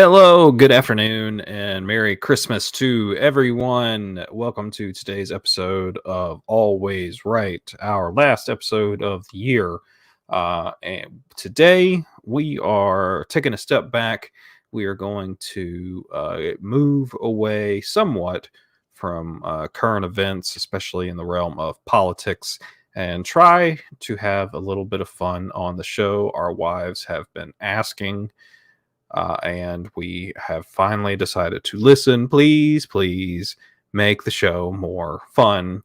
Hello, good afternoon, and Merry Christmas to everyone. Welcome to today's episode of Always Right, our last episode of the year. And today we are taking a step back. We are going to move away somewhat from current events, especially in the realm of politics, and try to have a little bit of fun on the show. Our wives have been asking and we have finally decided to listen. Please, please make the show more fun.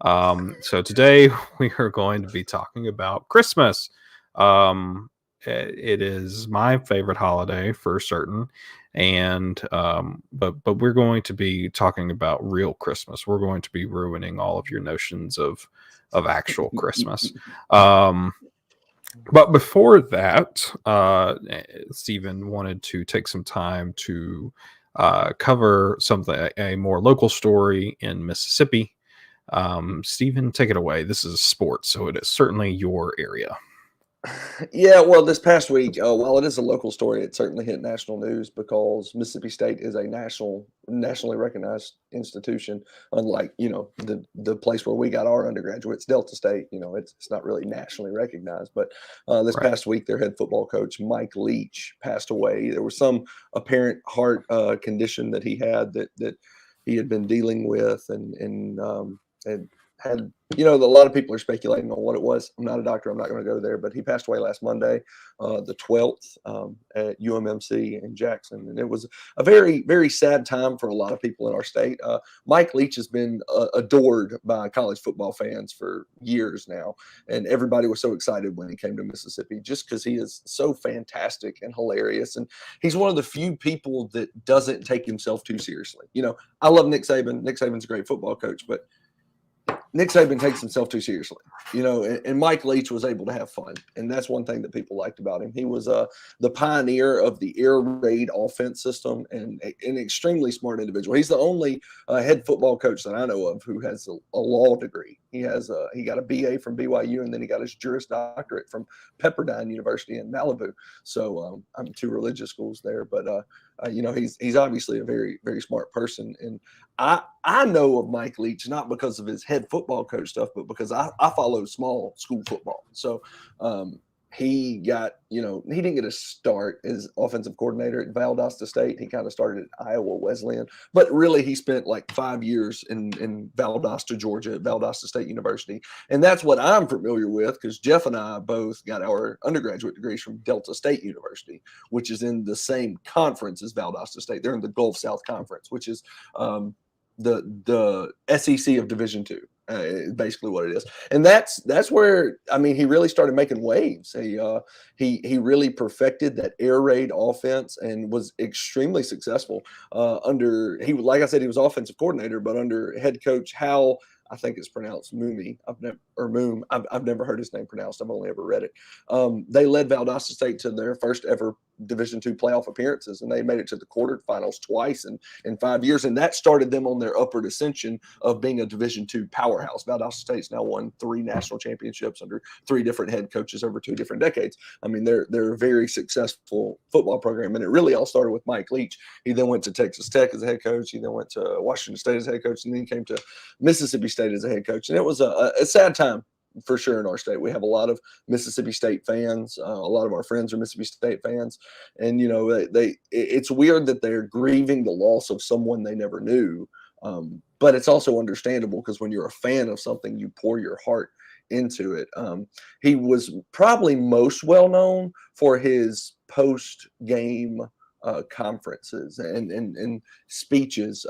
So today we are going to be talking about Christmas. It is my favorite holiday for certain, and but we're going to be talking about real Christmas. We're going to be ruining all of your notions of actual Christmas. Um, but before that, Stephen wanted to take some time to cover something, a more local story in Mississippi. Stephen, take it away. This is sports, so it is certainly your area. Yeah, well, this past week, while it is a local story, it certainly hit national news because Mississippi State is a nationally recognized institution. Unlike the place where we got our undergraduates, Delta State. It's not really nationally recognized. But this Right. past week, their head football coach Mike Leach passed away. There was some apparent heart condition that he had that he had been dealing with, and had a lot of people are speculating on what it was. I'm not a doctor. I'm not going to go there, but he passed away last Monday, the 12th, at UMMC in Jackson. And it was a very, very sad time for a lot of people in our state. Mike Leach has been adored by college football fans for years now. And everybody was so excited when he came to Mississippi just because he is so fantastic and hilarious. And he's one of the few people that doesn't take himself too seriously. I love Nick Saban. Nick Saban's a great football coach, but Nick Saban takes himself too seriously, and Mike Leach was able to have fun. And that's one thing that people liked about him. He was the pioneer of the air raid offense system and an extremely smart individual. He's the only head football coach that I know of who has a law degree. He got a BA from BYU, and then he got his Juris Doctorate from Pepperdine University in Malibu. So I'm two religious schools there, but he's obviously a very, very smart person. And I know of Mike Leach not because of his head football coach stuff, but because I follow small school football. So he didn't get a start as offensive coordinator at Valdosta State. He kind of started at Iowa Wesleyan, but really he spent like 5 years in Valdosta, Georgia, at Valdosta State University. And that's what I'm familiar with because Jeff and I both got our undergraduate degrees from Delta State University, which is in the same conference as Valdosta State. They're in the Gulf South Conference, which is the SEC of Division II. Basically what it is. And that's where he really started making waves. He really perfected that air raid offense and was extremely successful like I said, he was offensive coordinator, but under head coach Hal, I think it's pronounced Moom. I've never heard his name pronounced. I've only ever read it. They led Valdosta State to their first ever Division II playoff appearances, and they made it to the quarterfinals twice in 5 years, and that started them on their upward ascension of being a Division II powerhouse. Valdosta State's now won 3 national championships under 3 different head coaches over 2 different decades. They're a very successful football program, and it really all started with Mike Leach. He then went to Texas Tech as a head coach. He then went to Washington State as a head coach, and then he came to Mississippi State as a head coach. And it was a sad time for sure in our state. We have a lot of Mississippi State fans. A lot of our friends are Mississippi State fans, and it's weird that they're grieving the loss of someone they never knew. But it's also understandable because when you're a fan of something, you pour your heart into it. He was probably most well known for his post-game conferences and speeches.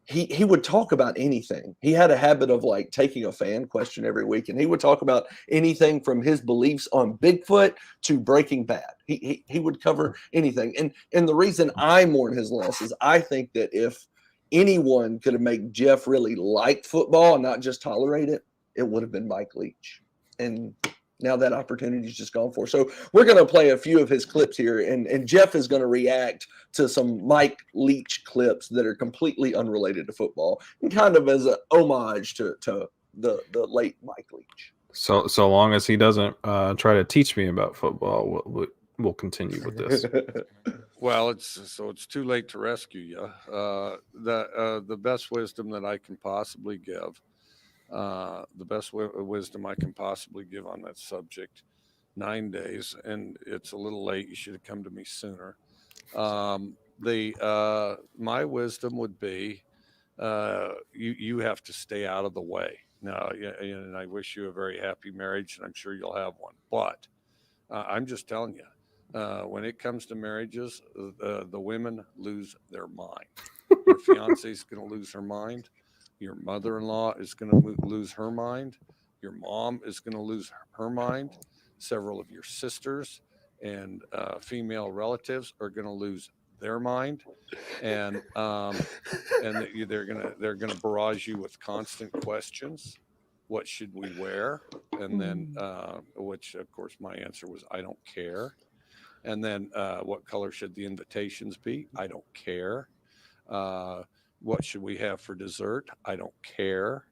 He would talk about anything. He had a habit of like taking a fan question every week, and he would talk about anything from his beliefs on Bigfoot to Breaking Bad. He would cover anything. And the reason I mourn his loss is I think that if anyone could have made Jeff really like football and not just tolerate it, it would have been Mike Leach. And now that opportunity is just gone for. So we're going to play a few of his clips here, and Jeff is going to react to some Mike Leach clips that are completely unrelated to football, and kind of as an homage to the late Mike Leach. So long as he doesn't try to teach me about football, we'll continue with this. Well, it's too late to rescue you. The best wisdom that I can possibly give, the best wisdom I can possibly give on that subject, 9 days, and it's a little late. You should have come to me sooner. The My wisdom would be, you have to stay out of the way. Now, yeah, and I wish you a very happy marriage, and I'm sure you'll have one. But I'm just telling you, when it comes to marriages, the women lose their mind. Your fiance is going to lose her mind. Your mother-in-law is going to lose her mind. Your mom is going to lose her mind. Several of your sisters and female relatives are going to lose their mind, and they're gonna barrage you with constant questions. What should we wear? And then, which of course my answer was, I don't care. And then, what color should the invitations be? I don't care. Uh, what should we have for dessert? I don't care.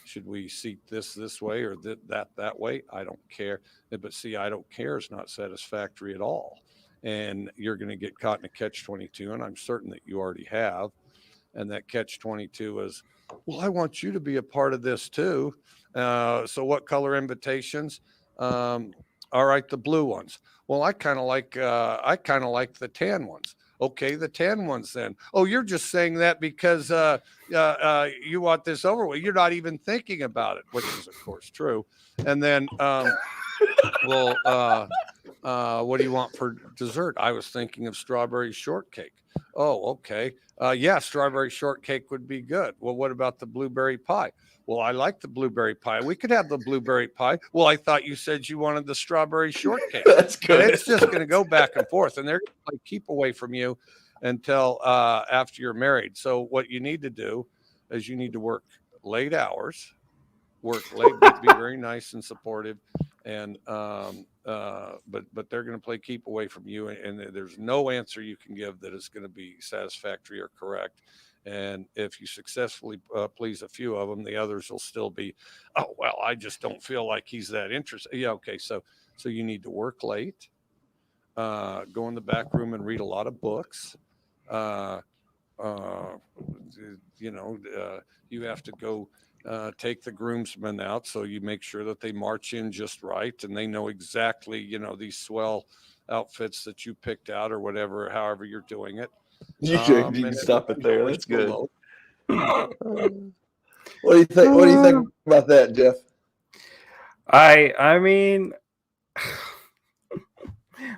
Should we seat this way or that way? I don't care. But see, I don't care is not satisfactory at all. And you're going to get caught in a catch 22. And I'm certain that you already have. And that catch 22 is, well, I want you to be a part of this too. So what color invitations? Um, all right, the blue ones. Well, I kind of like the tan ones. Okay, the tan ones then. Oh, you're just saying that because you want this over with. You're not even thinking about it, which is of course true. And then, well, what do you want for dessert? I was thinking of strawberry shortcake. Oh, okay. Yeah, strawberry shortcake would be good. Well, what about the blueberry pie? Well, I like the blueberry pie. We could have the blueberry pie. Well, I thought you said you wanted the strawberry shortcake. That's And good. it's just going to go back and forth, and they're going to keep away from you until after you're married. So, what you need to do is you need to work late hours, work late, be very nice and supportive, and but they're going to play keep away from you, and there's no answer you can give that is going to be satisfactory or correct. And if you successfully please a few of them, the others will still be, oh well, I just don't feel like he's that interested. Yeah, okay, so you need to work late, go in the back room and read a lot of books. Uh, uh, you know, you have to go take the groomsmen out, so you make sure that they march in just right and they know exactly, these swell outfits that you picked out or whatever, however you're doing it. You can And stop it there. always That's go good. low. What do you think? What do you think about that, Jeff? I mean,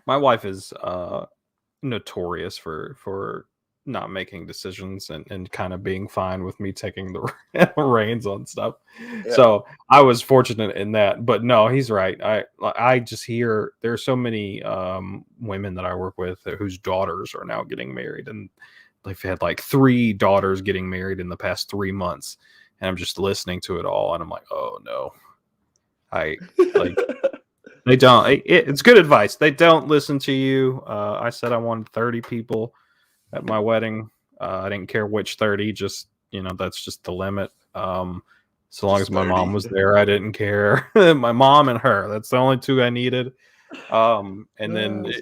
my wife is notorious for not making decisions and kind of being fine with me taking the reins on stuff. Yeah. So I was fortunate in that. But no, he's right. I just hear there's so many women that I work with whose daughters are now getting married, and they've had like 3 daughters getting married in the past 3 months, and I'm just listening to it all, and I'm like, oh no, I like. They don't. It's good advice. They don't listen to you. I said I wanted 30 people at my wedding. I didn't care which 30. Just that's just the limit. So long Just as my 30. mom was there, I didn't care. My mom and her. That's the only 2 I needed. And then Nice.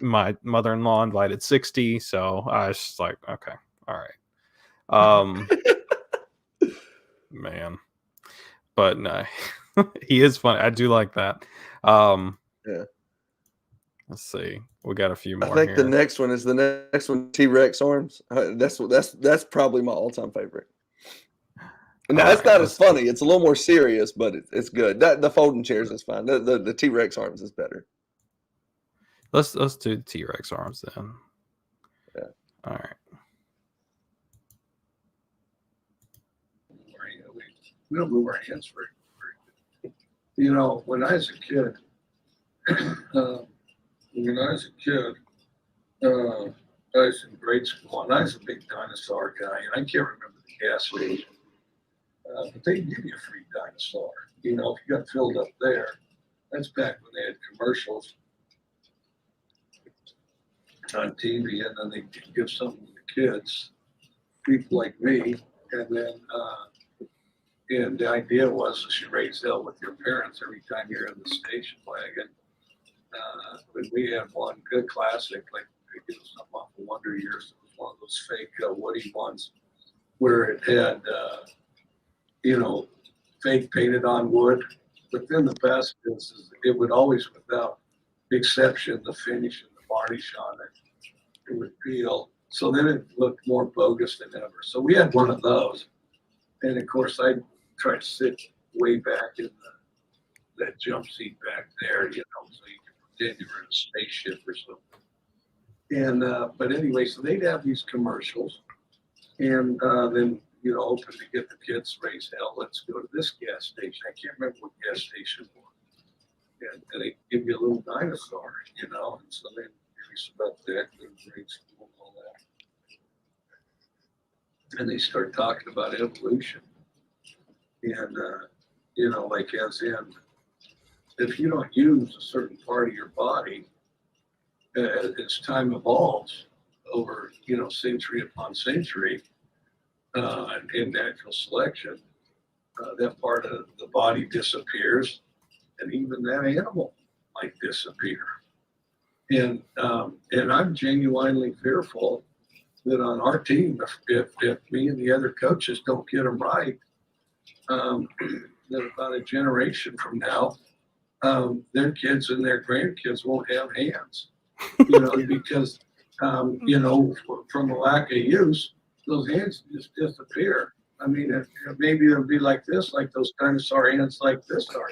my mother-in-law invited 60. So I was just like, okay, all right. Man, but no, he is funny. I do like that. Yeah. Let's see. We got a few I more think here. the next one, T-Rex arms. That's probably my all-time favorite. And All that's right, not as funny. It's a little more serious, but it's good. The folding chairs is fine. The T-Rex arms is better. let's do the T-Rex arms then. Yeah. All right. We don't move our hands very good. When I was a kid, I was in grade school, and I was a big dinosaur guy, and I can't remember the gas station. But they give you a free dinosaur. If you got filled up there, that's back when they had commercials on TV, and then they give something to the kids, people like me, and then. And the idea was you raise hell with your parents every time you're in the station wagon. But we had one good classic, like get something off of Wonder Years. It was one of those fake Woody ones where it had, fake painted on wood. But then the best is it would always, without exception, the finish and the varnish on it would peel. So then it looked more bogus than ever. So we had one of those. And of course, I tried to sit way back in that jump seat back there, so you could pretend you were in a spaceship or something. And but anyway, so they'd have these commercials, and then hoping to get the kids to raise hell. Let's go to this gas station. I can't remember what gas station it was. And they give you a little dinosaur, and so then you about that and grade school and all that. And they start talking about evolution, and like as in, if you don't use a certain part of your body, as time evolves over, century upon century, in natural selection, that part of the body disappears, and even that animal might disappear. And I'm genuinely fearful that on our team, if me and the other coaches don't get them right, that about a generation from now, their kids and their grandkids won't have hands, because, from a lack of use, those hands just disappear. I mean, maybe it'll be like this, like those dinosaur hands like this are.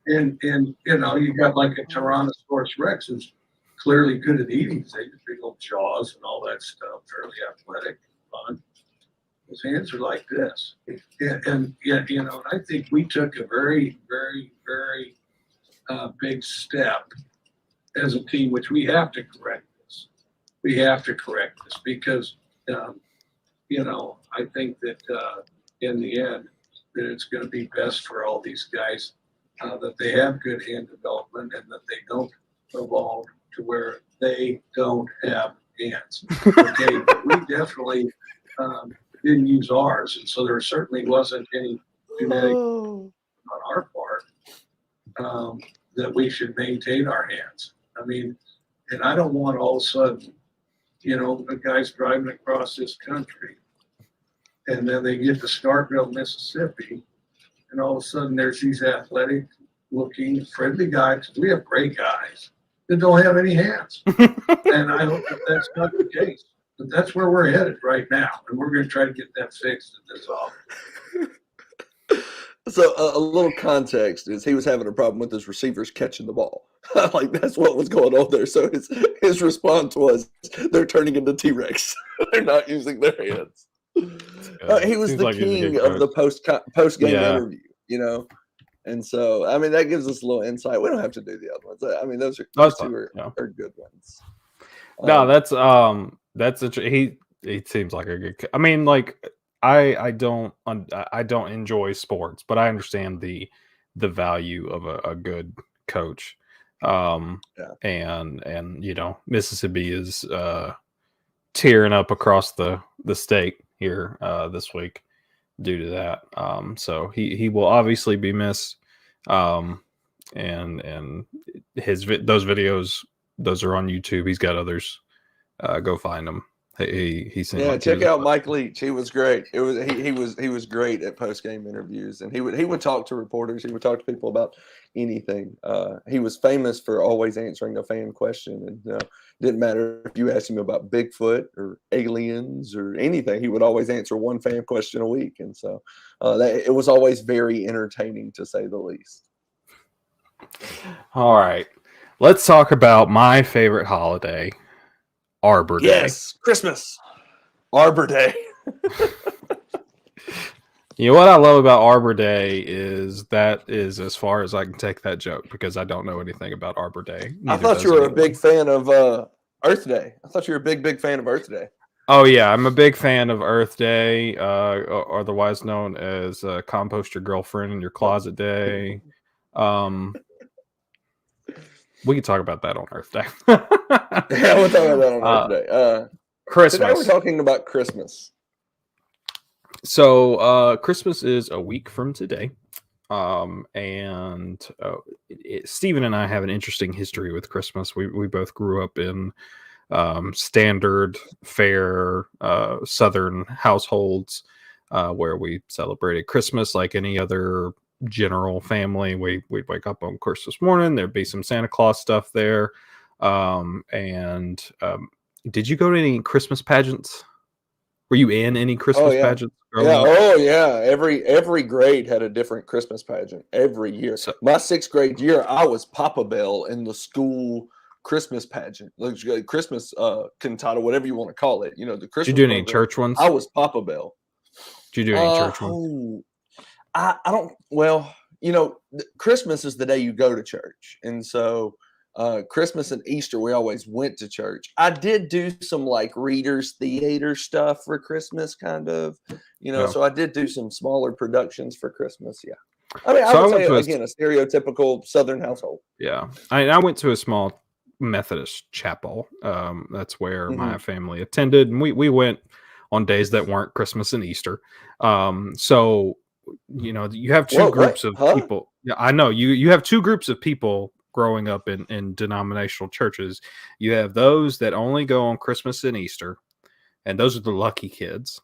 And you got like a Tyrannosaurus Rex who's clearly good at eating. They have big old jaws and all that stuff, fairly athletic and fun. His hands are like this. And I think we took a very, very, very big step as a team, which we have to correct this. We have to correct this because, I think that in the end, that it's going to be best for all these guys that they have good hand development and that they don't evolve to where they don't have hands. Okay, but we definitely didn't use ours, and so there certainly wasn't any genetic on our part that we should maintain our hands. I mean, and I don't want all of a sudden, the guys driving across this country, and then they get to Starkville, Mississippi, and all of a sudden there's these athletic-looking, friendly guys. We have great guys that don't have any hands, and I hope that that's not the case. But that's where we're headed right now, and we're going to try to get that fixed in this office. So a little context is he was having a problem with his receivers catching the ball. Like that's what was going on there. So his response was, "They're turning into T-Rex. They're not using their hands." He was the king of the post game interview, and so I mean that gives us a little insight. We don't have to do the other ones. I mean those two are good ones. No, he seems like a good. I mean, like I don't enjoy sports, but I understand the value of a good coach. And Mississippi is tearing up across the state here this week due to that. So he will obviously be missed. And those videos, those are on YouTube. He's got others. Go find them. He sent check out Mike Leach. He was great. He was great at post game interviews, and he would talk to reporters. He would talk to people about anything. He was famous for always answering a fan question, and didn't matter if you asked him about Bigfoot or aliens or anything. He would always answer one fan question a week, and so it was always very entertaining to say the least. All right, let's talk about my favorite holiday. Arbor Day. Yes, Christmas. Arbor Day. What I love about Arbor Day is that is as far as I can take that joke because I don't know anything about Arbor Day. I thought you were a big fan of Earth Day. I thought you were a big fan of Earth Day. Oh yeah, I'm a big fan of Earth Day, otherwise known as Compost Your Girlfriend in Your Closet Day. We can talk about that on Earth Day. Yeah, we'll talk about that on Earth Day. Christmas. Today we're talking about Christmas. So Christmas is a week from today. Stephen and I have an interesting history with Christmas. We both grew up in standard fare Southern households where we celebrated Christmas like any other general family. We'd wake up on Christmas morning. There'd be some Santa Claus stuff there. And did you go to any Christmas pageants? Were you in any Oh Christmas yeah. pageants growing Yeah. up? Oh yeah. Every grade had a different Christmas pageant every year. So, My 6th grade year, I was Papa Bell in the school Christmas pageant, like Christmas cantata, whatever you want to call it. You know, the did you Christmas do any program. church ones? I was Papa Bell. Did you do any church ones? Oh, I don't. Well, you know, Christmas is the day you go to church, and so Christmas and Easter we always went to church. I did do some like readers theater stuff for Christmas, kind of, you know. Yeah. So I did do some smaller productions for Christmas. Yeah, I mean, I So I would went say to a again a stereotypical Southern household. Yeah, I went to a small Methodist chapel. That's where Mhm. my family attended, and we went on days that weren't Christmas and Easter. So you know, you have two What? groups of Huh? people. Yeah, I know you have two groups of people growing up in denominational churches. You have those that only go on Christmas and Easter, and those are the lucky kids.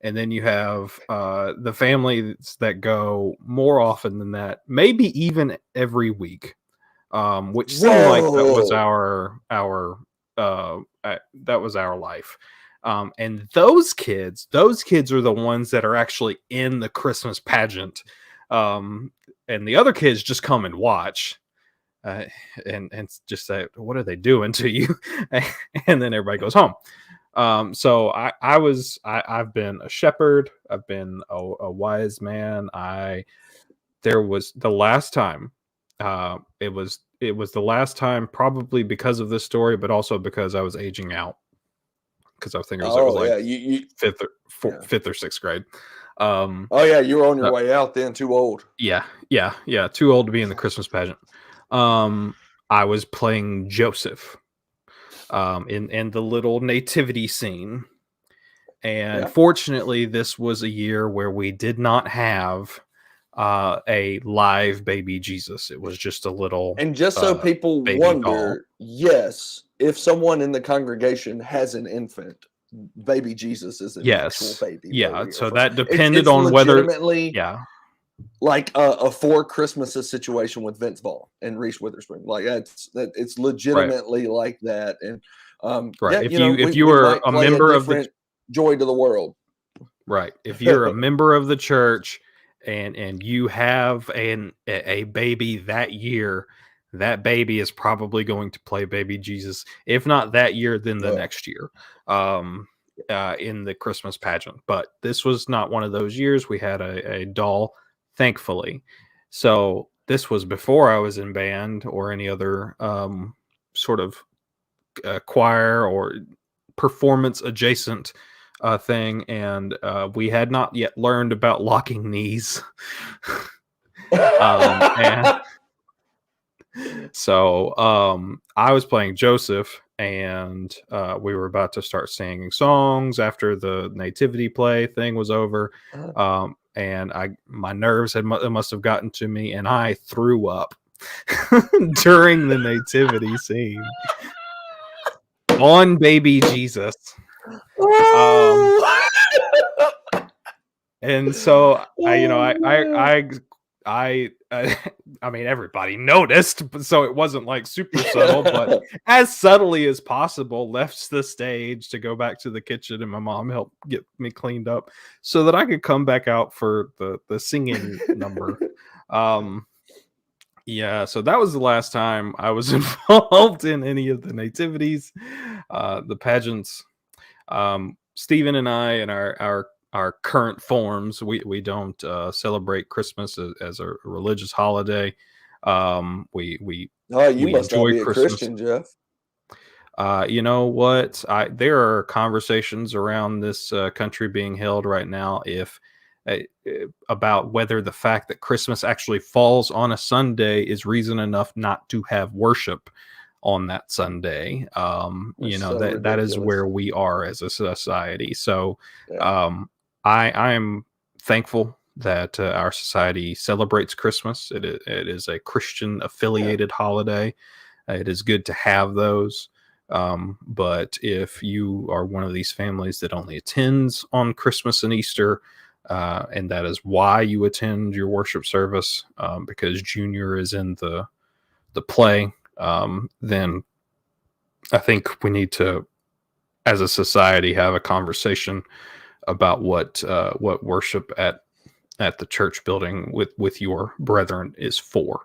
And then you have the families that go more often than that, maybe even every week, which seemed like Whoa! that was our life. And those kids are the ones that are actually in the Christmas pageant, and the other kids just come and watch. And just say, what are they doing to you? And then everybody goes home. So I've been a shepherd. I've been a wise man. There was the last time, it was the last time, probably because of this story, but also because I was aging out. Because I think it was Oh like yeah, you yeah. fifth or sixth grade. Oh yeah, you were on your way out then. Too old. Yeah. Too old to be in the Christmas pageant. I was playing Joseph, in the little nativity scene. And Yeah. fortunately, this was a year where we did not have a live baby Jesus. It was just a little And just so people baby doll. wonder, yes, if someone in the congregation has an infant, baby Jesus is an actual Yes. baby. Yeah. We're So referring. that depended It's on whether. legitimately Yeah. like a Four Christmases situation with Vince Vaughn and Reese Witherspoon. Like it's Right. legitimately like that. And Right. yeah, If you know, if you we were might a play a member of the different Joy to the World. right, if you're a member of the church and you have a baby that year, that baby is probably going to play baby Jesus. If not that year, then the Oh, next year. In the Christmas pageant. But this was not one of those years. We had a doll, thankfully. So this was before I was in band or any other sort of choir or performance adjacent thing, and we had not yet learned about locking knees. And so I was playing Joseph, and we were about to start singing songs after the nativity play thing was over. And my nerves must have gotten to me, and I threw up during the nativity scene on baby Jesus. And so I mean, everybody noticed, so it wasn't like super subtle, but as subtly as possible, left the stage to go back to the kitchen, and my mom helped get me cleaned up so that I could come back out for the singing number. Yeah, so that was the last time I was involved in any of the nativities, the pageants. Stephen and I, in our current forms, we don't celebrate Christmas as a religious holiday. We oh, you we must not enjoy be a Christmas. Christian, Jeff. You know what? There are conversations around this country being held right now about whether the fact that Christmas actually falls on a Sunday is reason enough not to have worship on that Sunday. You know, so that is ridiculous. where we are as a society. So Yeah. I am thankful that our society celebrates Christmas. It is a Christian affiliated holiday. It is good to have those. But if you are one of these families that only attends on Christmas and Easter, and that is why you attend your worship service, because Junior is in the play, then I think we need to, as a society, have a conversation about what worship at the church building with your brethren is for.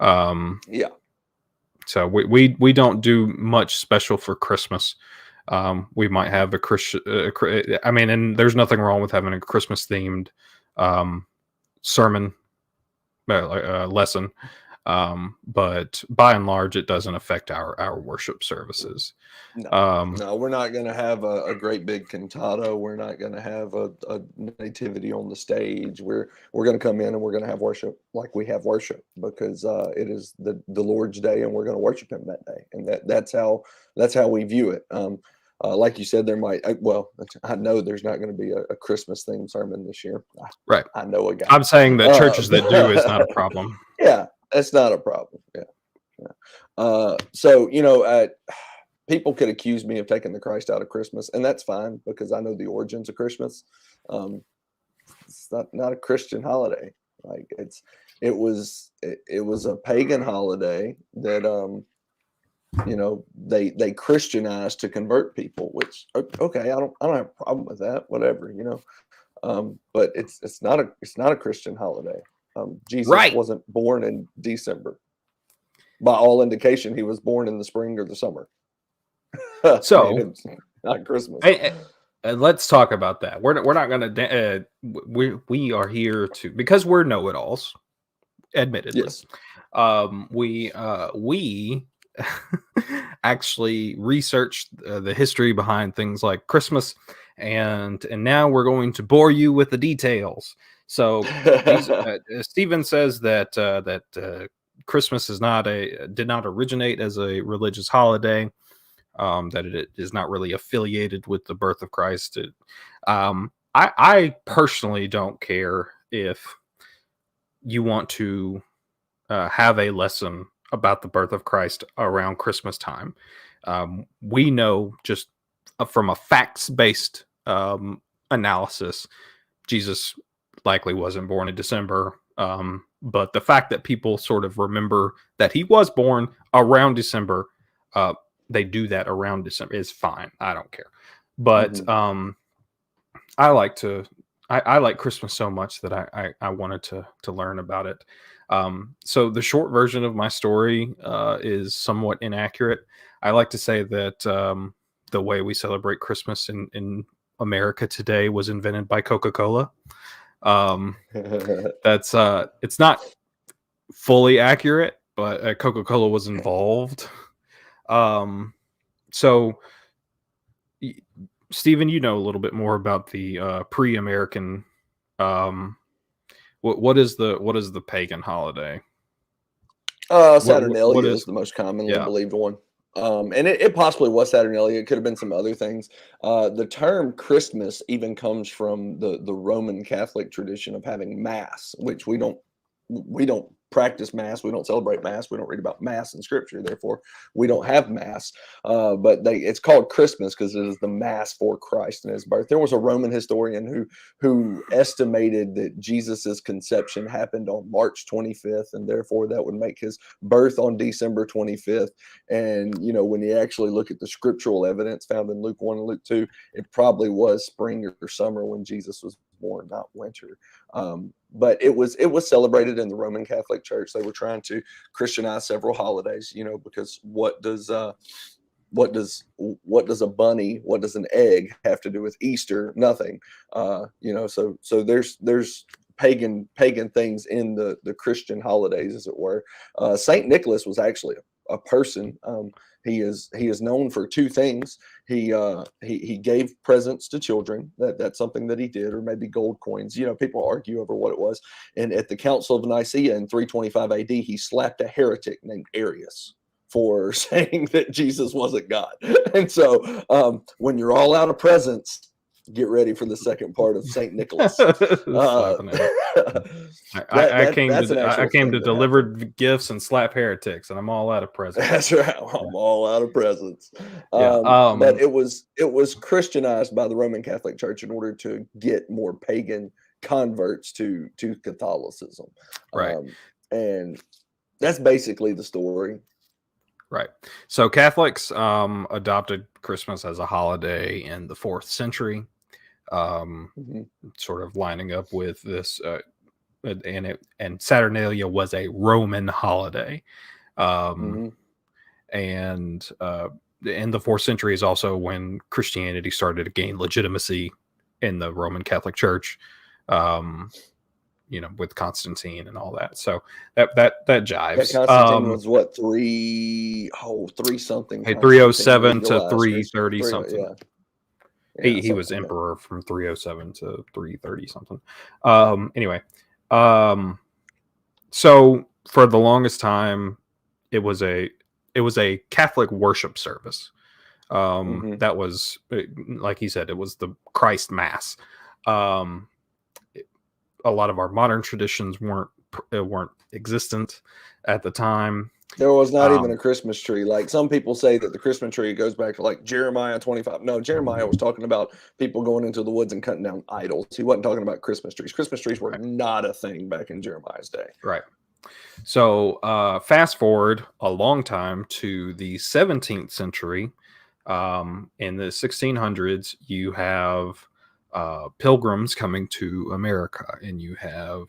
Yeah. So we don't do much special for Christmas. We might have a Christian. I mean, and there's nothing wrong with having a Christmas themed sermon lesson, but by and large, it doesn't affect our worship services. No, we're not going to have a great big cantata. We're not going to have a nativity on the stage. We're going to come in and we're going to have worship like we have worship, because it is the Lord's day, and we're going to worship Him that day, and that's how we view it. Like you said, there might I know there's not going to be a Christmas themed sermon this year. Right. I know a guy. I'm saying that churches that do is not a problem. Yeah, that's not a problem. Yeah. So people could accuse me of taking the Christ out of Christmas, and that's fine, because I know the origins of Christmas. It's not a Christian holiday. Like it was a pagan holiday that they Christianized to convert people, which okay, I don't have a problem with that, whatever, but it's not a Christian holiday. Jesus wasn't born in December. By all indication, He was born in the spring or the summer. So not Christmas. Let's talk about that. We're not going to. We are here to, because we're know-it-alls, admittedly. Yes. We actually researched the history behind things like Christmas, and now we're going to bore you with the details. So Stephen says that Christmas did not originate as a religious holiday. That it is not really affiliated with the birth of Christ. I personally don't care if you want to have a lesson about the birth of Christ around Christmas time. We know, just from a facts-based analysis, Jesus likely wasn't born in December. But the fact that people sort of remember that He was born around December, they do that around December, is fine. I don't care. But I like Christmas so much that I wanted to learn about it. So the short version of my story is somewhat inaccurate. I like to say that the way we celebrate Christmas in America today was invented by Coca-Cola. That's it's not fully accurate, but Coca-Cola was involved. So Stephen, you know a little bit more about the pre-American. What is the pagan holiday? Saturnalia is the most commonly believed one. And it possibly was Saturnalia. It could have been some other things. The term Christmas even comes from the Roman Catholic tradition of having Mass, which we don't practice Mass. We don't celebrate Mass. We don't read about Mass in Scripture. Therefore, we don't have Mass. But it's called Christmas because it is the Mass for Christ and His birth. There was a Roman historian who estimated that Jesus's conception happened on March 25th, and therefore that would make His birth on December 25th. And when you actually look at the scriptural evidence found in Luke 1 and Luke 2, it probably was spring or summer when Jesus was born, not winter. But it was celebrated in the Roman Catholic Church. They were trying to Christianize several holidays, because what does a bunny, what does an egg have to do with Easter? Nothing. So there's pagan things in the Christian holidays, as it were. Saint Nicholas was actually a person. He is known for two things. He gave presents to children. That's something that he did, or maybe gold coins. People argue over what it was. And at the Council of Nicaea in 325 AD, he slapped a heretic named Arius for saying that Jesus wasn't God. And so when you're all out of presents, get ready for the second part of Saint Nicholas. Slapping it. I came that's an to actual thing that deliver happened. gifts and slap heretics, and I'm all out of presents. That's right. I'm all out of presents. Yeah. But it was Christianized by the Roman Catholic Church in order to get more pagan converts to Catholicism. Right. And that's basically the story. Right. So Catholics adopted Christmas as a holiday in the 4th century, sort of lining up with this. And Saturnalia was a Roman holiday, and in the 4th century is also when Christianity started to gain legitimacy in the Roman Catholic Church. With Constantine and all that. So that jives. Yeah, Constantine was what, 3 something. 307 to 330 something. Yeah. He was emperor from 307 to 330 something. Anyway, so for the longest time, it was a Catholic worship service. That was, like he said, it was the Christ Mass. A lot of our modern traditions weren't existent at the time. There was not even a Christmas tree. Like some people say that the Christmas tree goes back to like Jeremiah 25. No, Jeremiah was talking about people going into the woods and cutting down idols. He wasn't talking about Christmas trees. Christmas trees were not a thing back in Jeremiah's day. Right. So fast forward a long time to the 17th century. In the 1600s, you have pilgrims coming to America, and you have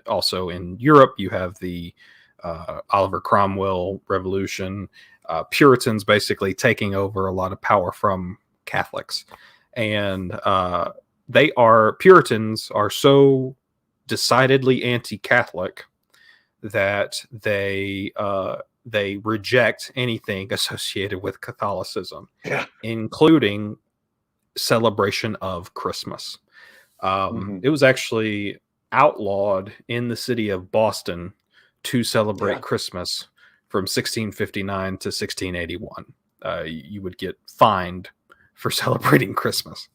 also in Europe, you have the Oliver Cromwell Revolution, Puritans basically taking over a lot of power from Catholics, and Puritans are so decidedly anti-Catholic that they reject anything associated with Catholicism, including celebration of Christmas. It was actually outlawed in the city of Boston to celebrate Christmas from 1659 to 1681. You would get fined for celebrating Christmas.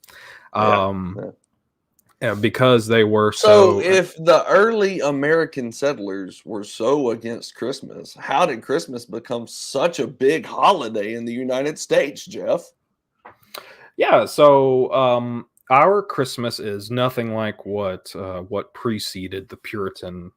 Because they were so if the early American settlers were so against Christmas, how did Christmas become such a big holiday in the United States, Jeff? Yeah, so our Christmas is nothing like what preceded the Puritan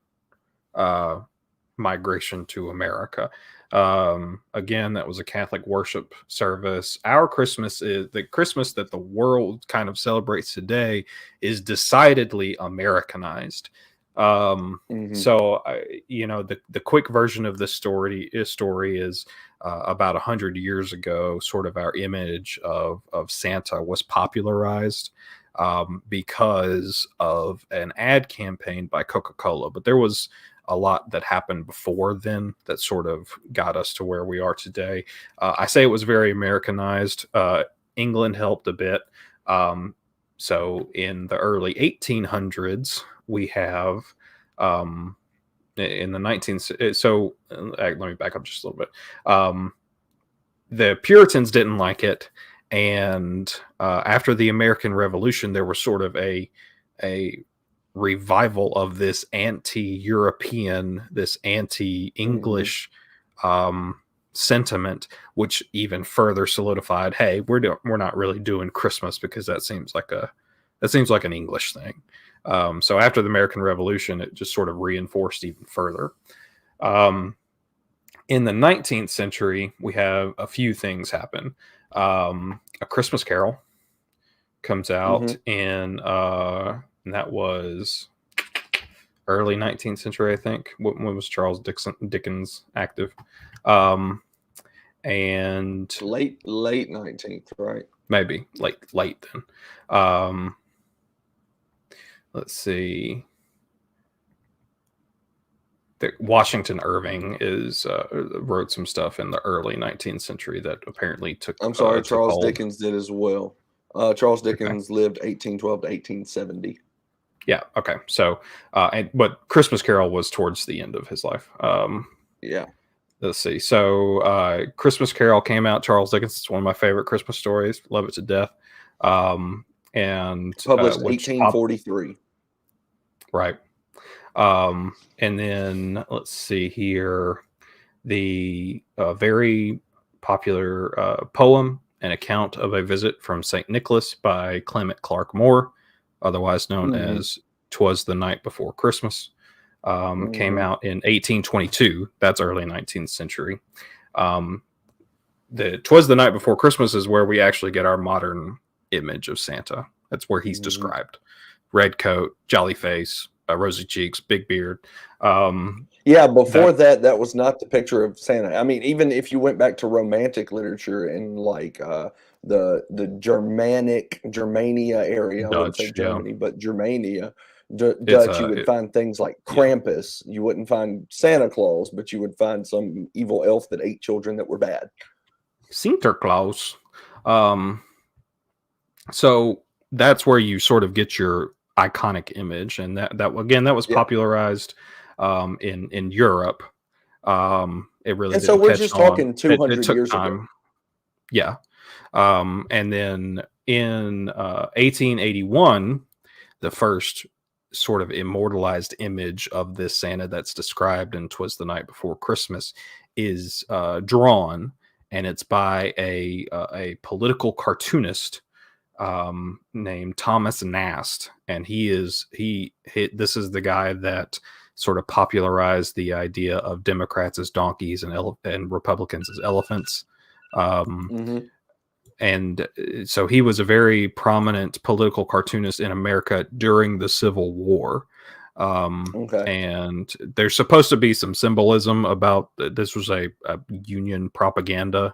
migration to America. Again, that was a Catholic worship service. Our Christmas is the Christmas that the world kind of celebrates today is decidedly Americanized. So the quick version of this story is about 100 years ago, sort of our image of Santa was popularized because of an ad campaign by Coca-Cola. But there was a lot that happened before then that sort of got us to where we are today. I say it was very Americanized. England helped a bit. So in the early 1800s, we have in the 19th. So let me back up just a little bit. The Puritans didn't like it. And after the American Revolution, there was sort of a revival of this anti-European, this anti-English sentiment, which even further solidified, hey, we're not really doing Christmas because that seems like an English thing. So after the American Revolution, it just sort of reinforced even further. In the 19th century, we have a few things happen. A Christmas Carol comes out and that was early 19th century, I think. When was Charles Dickens active? And late 19th, right? Maybe late then. Let's see. Washington Irving wrote some stuff in the early 19th century that apparently took. I'm sorry, Charles Dickens did as well. Charles Dickens lived 1812 to 1870. Yeah. Okay. So, but Christmas Carol was towards the end of his life. Let's see. So, Christmas Carol came out. Charles Dickens. It's one of my favorite Christmas stories. Love it to death. And Published which 1843. right. And then let's see here, the very popular poem, An Account of a Visit from St. Nicholas by Clement Clark Moore, otherwise known as 'Twas the Night Before Christmas, came out in 1822. That's early 19th century. The 'Twas the Night Before Christmas is where we actually get our modern image of Santa. That's where he's described. Red coat, jolly face, rosy cheeks, big beard. Yeah, before that was not the picture of Santa. I mean, even if you went back to Romantic literature in like the Germania area, I wouldn't say Dutch, yeah. Germany, but Germania, It's Dutch, you would find things like Krampus. You wouldn't find Santa Claus, but you would find some evil elf that ate children that were bad. Sinterklaas. So that's where you sort of get your iconic image, and that again, that was popularized in Europe. It really And so didn't we're catch just on. talking It 200 took years time. ago. Yeah. And then in 1881, the first sort of immortalized image of this Santa that's described in 'Twas the Night Before Christmas is drawn, and it's by a political cartoonist named Thomas Nast, and this is the guy that sort of popularized the idea of Democrats as donkeys and Republicans as elephants. And so he was a very prominent political cartoonist in America during the Civil War. And there's supposed to be some symbolism about this was a Union propaganda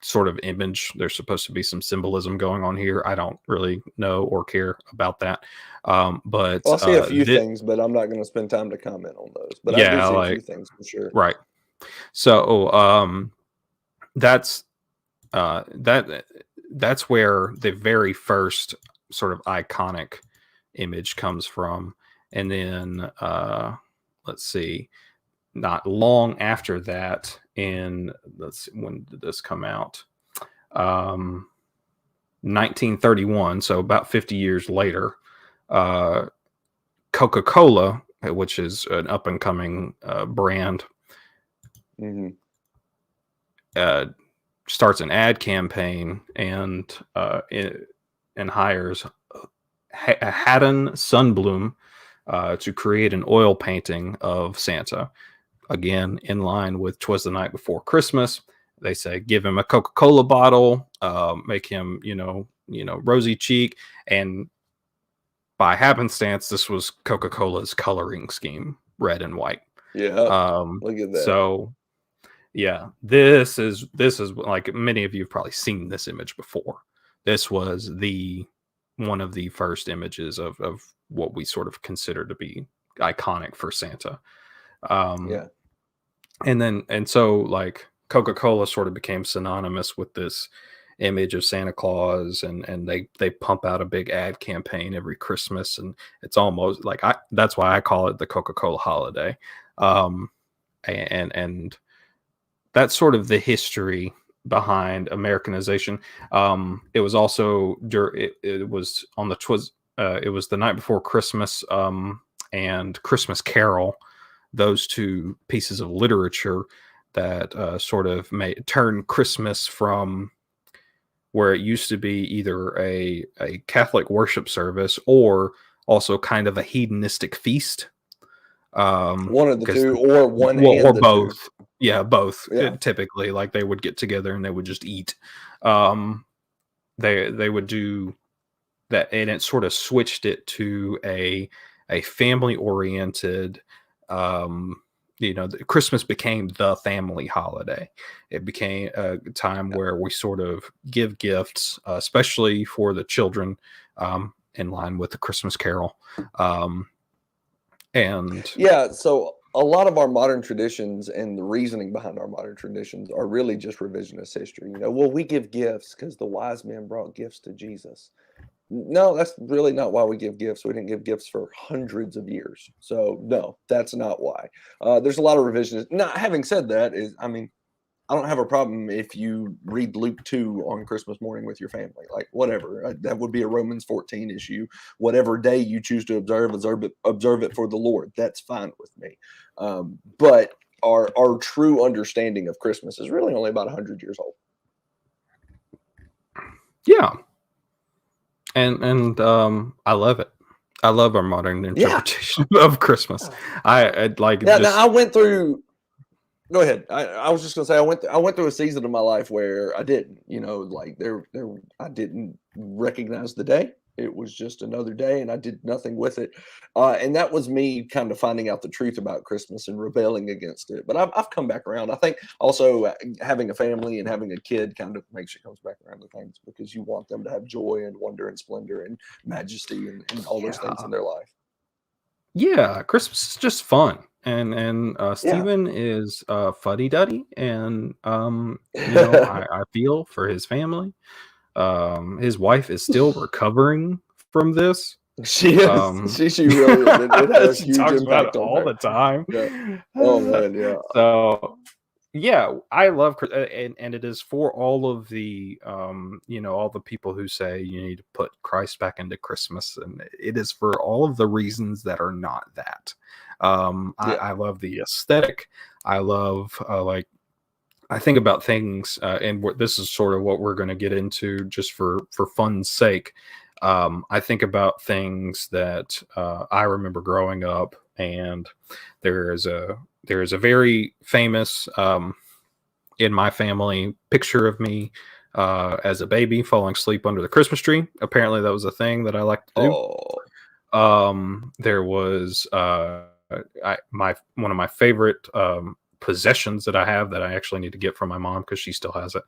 sort of image. There's supposed to be some symbolism going on here. I don't really know or care about that. But I'll see a few things, but I'm not going to spend time to comment on those. But I do see a few things for sure. Right. So that's that's where the very first sort of iconic image comes from. And then let's see, not long after that, when did this come out? 1931, so about 50 years later, Coca-Cola, which is an up-and-coming brand, starts an ad campaign and hires Haddon Sunbloom to create an oil painting of Santa. Again, in line with 'Twas the Night Before Christmas. They say, give him a Coca-Cola bottle, make him, rosy cheek. And by happenstance, this was Coca-Cola's coloring scheme, red and white. Yeah. Look at that. So yeah, this is like many of you have probably seen this image before. This was one of the first images of what we sort of consider to be iconic for Santa. And so like Coca-Cola sort of became synonymous with this image of Santa Claus, and they pump out a big ad campaign every Christmas, and it's almost like that's why I call it the Coca-Cola holiday. And that's sort of the history behind Americanization. It was also it was on it was the Night Before Christmas and Christmas Carol, those two pieces of literature that sort of turn Christmas from where it used to be either a Catholic worship service or also kind of a hedonistic feast. One of the two, or one or and both. Two. Yeah, both. Yeah. Typically, like they would get together and they would just eat. They would do that, and it sort of switched it to a family oriented. Christmas became the family holiday. It became a time where we sort of give gifts, especially for the children, in line with the Christmas Carol. And yeah, so a lot of our modern traditions and the reasoning behind our modern traditions are really just revisionist history. Well, we give gifts because the wise men brought gifts to Jesus. No, that's really not why we give gifts. We didn't give gifts for hundreds of years. So no, that's not why. There's a lot of revisions. Now, having said that, I don't have a problem if you read Luke 2 on Christmas morning with your family, like whatever. That would be a Romans 14 issue. Whatever day you choose to observe it for the Lord. That's fine with me. But our true understanding of Christmas is really only about 100 years old. Yeah. And I love it. I love our modern interpretation of Christmas. I like yeah. Now I went through. Go ahead. I was just gonna say I went through a season of my life where I didn't, like I didn't recognize the day. It was just another day, and I did nothing with it. And that was me kind of finding out the truth about Christmas and rebelling against it. But I've come back around. I think also having a family and having a kid kind of makes you comes back around to things because you want them to have joy and wonder and splendor and majesty and all those things in their life. Yeah, Christmas is just fun. And Steven is fuddy duddy, and I feel for his family. His wife is still recovering from this. She is. She really is. It had a huge impact on all her the time. Yeah. Oh man, yeah. So yeah, I love and it is for all of the all the people who say you need to put Christ back into Christmas, and it is for all of the reasons that are not that. I love the aesthetic. I love I think about things, and this is sort of what we're going to get into just for fun's sake. I think about things that I remember growing up, and there is a very famous in my family picture of me as a baby falling asleep under the Christmas tree. Apparently, that was a thing that I like to do. There was one of my favorite possessions that I have that I actually need to get from my mom because she still has it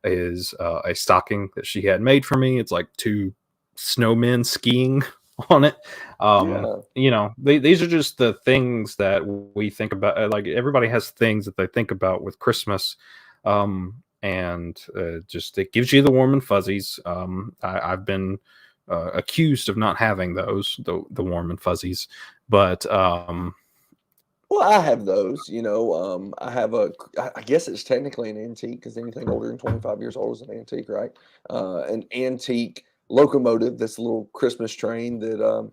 is a stocking that she had made for me. It's like 2 snowmen skiing on it. These are just the things that we think about. Like everybody has things that they think about with Christmas, and just it gives you the warm and fuzzies. I've been accused of not having those, the warm and fuzzies, but well, I have those. I have I guess it's technically an antique because anything older than 25 years old is an antique, right? An antique locomotive, this little Christmas train that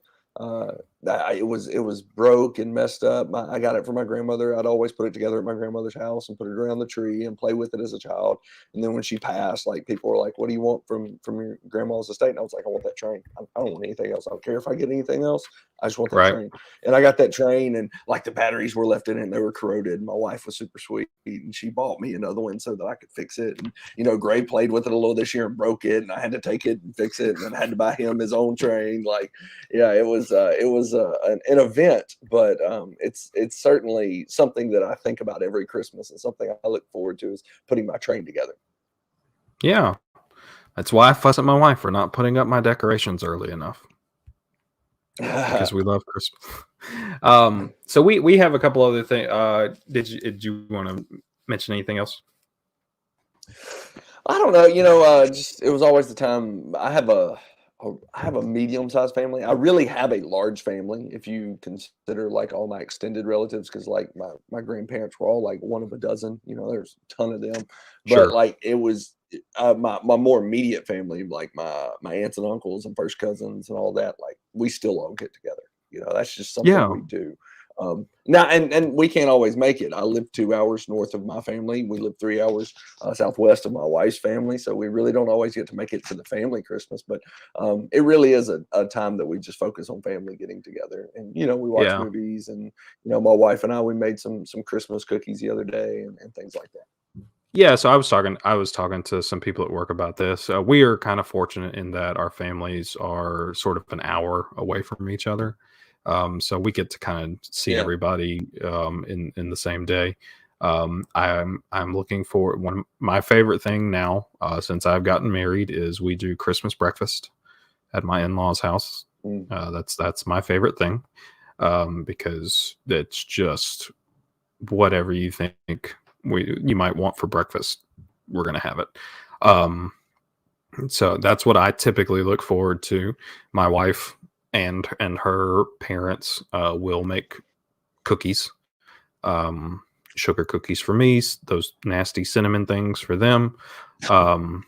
it was broke and messed up. I got it from my grandmother. I'd always put it together at my grandmother's house and put it around the tree and play with it as a child. And then when she passed, like people were like, "What do you want from your grandma's estate?" And I was like, "I want that train. I don't want anything else. I don't care if I get anything else. I just want that train." And I got that train, and like the batteries were left in it and they were corroded. My wife was super sweet, and she bought me another one so that I could fix it. And Gray played with it a little this year and broke it, and I had to take it and fix it, and then I had to buy him his own train. Like, yeah, it was an event, but it's certainly something that I think about every Christmas and something I look forward to is putting my train together. Yeah, that's why I fuss at my wife for not putting up my decorations early enough. Because we love Christmas. So we have a couple other things. Did you want to mention anything else? I don't know. Just it was always the time. I have a medium-sized family. I really have a large family if you consider like all my extended relatives, because like my grandparents were all like one of a dozen. There's a ton of them. Sure. But like it was my more immediate family, like my aunts and uncles and first cousins and all that. Like we still all get together. That's just something we do. Now, and we can't always make it. I live 2 hours north of my family. We live 3 hours southwest of my wife's family. So we really don't always get to make it to the family Christmas. But it really is a time that we just focus on family getting together. And, we watch movies. And, my wife and I, we made some Christmas cookies the other day and things like that. Yeah, so I was talking to some people at work about this. We are kind of fortunate in that our families are sort of an hour away from each other. So we get to kind of see everybody in the same day. I'm looking for one of my favorite thing now since I've gotten married is we do Christmas breakfast at my in-laws' house. That's my favorite thing because it's just whatever you think you might want for breakfast, we're gonna have it. So that's what I typically look forward to. My wife and her parents will make cookies sugar cookies for me, those nasty cinnamon things for them. And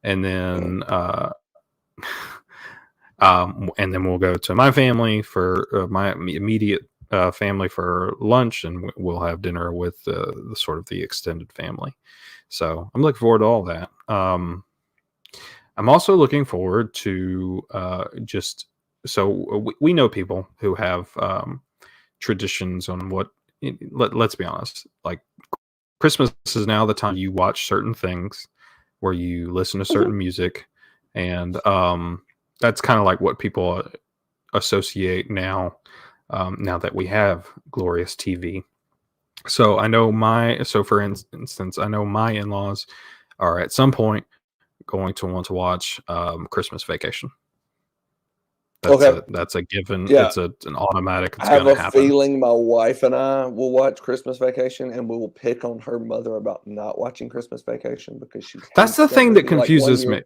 then and then we'll go to my family for my immediate family for lunch, and we'll have dinner with the sort of the extended family. So I'm looking forward to all that. I'm also looking forward to just so we know people who have traditions on what. Let's be honest, like Christmas is now the time you watch certain things, where you listen to certain music, and that's kind of like what people associate now. Now that we have glorious TV, so I know for instance, I know my in-laws are at some point going to want to watch Christmas Vacation. That's a given. Yeah. It's an automatic. It's I have going a to happen. feeling my wife and I will watch Christmas Vacation, and we will pick on her mother about not watching Christmas Vacation because she. That's the thing that confuses me.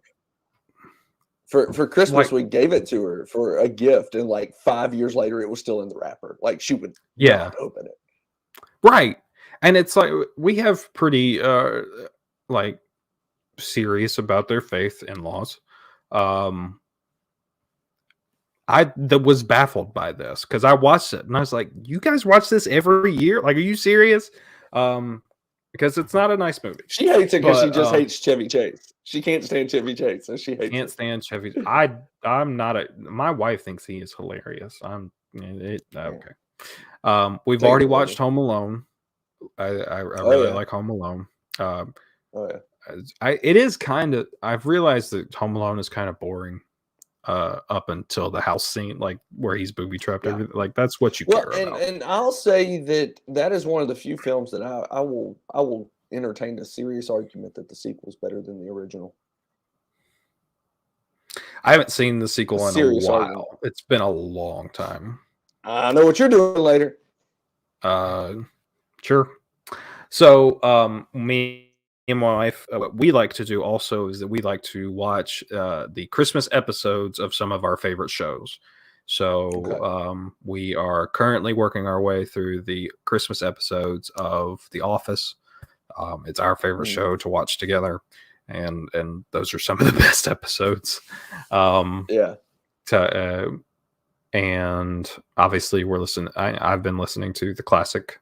For Christmas, Like, we gave it to her for a gift, and like 5 years later, it was still in the wrapper. Like she would not open it. Right, and it's like we have pretty like serious about their faith in-laws. I was baffled by this because I watched it and I was like, "You guys watch this every year? Like, are you serious?" Because it's not a nice movie. She hates it because she just hates Chevy Chase. She can't stand Chevy Chase, so she hates. Can't stand Chevy. I'm not a. My wife thinks he is hilarious. Okay. We've already watched Home Alone. I really like Home Alone. It is kind of. I've realized that Home Alone is kind of boring. Up until the house scene, like where he's booby trapped, everything, like that's what you care about. And I'll say that is one of the few films that I will entertain a serious argument that the sequel is better than the original. I haven't seen the sequel in a while. Argument. It's been a long time. I know what you're doing later. Sure. So, me and my wife, what we like to do also is that we like to watch the Christmas episodes of some of our favorite shows. So we are currently working our way through the Christmas episodes of The Office. It's our favorite show to watch together, and those are some of the best episodes. And obviously we're listening. I've been listening to the classic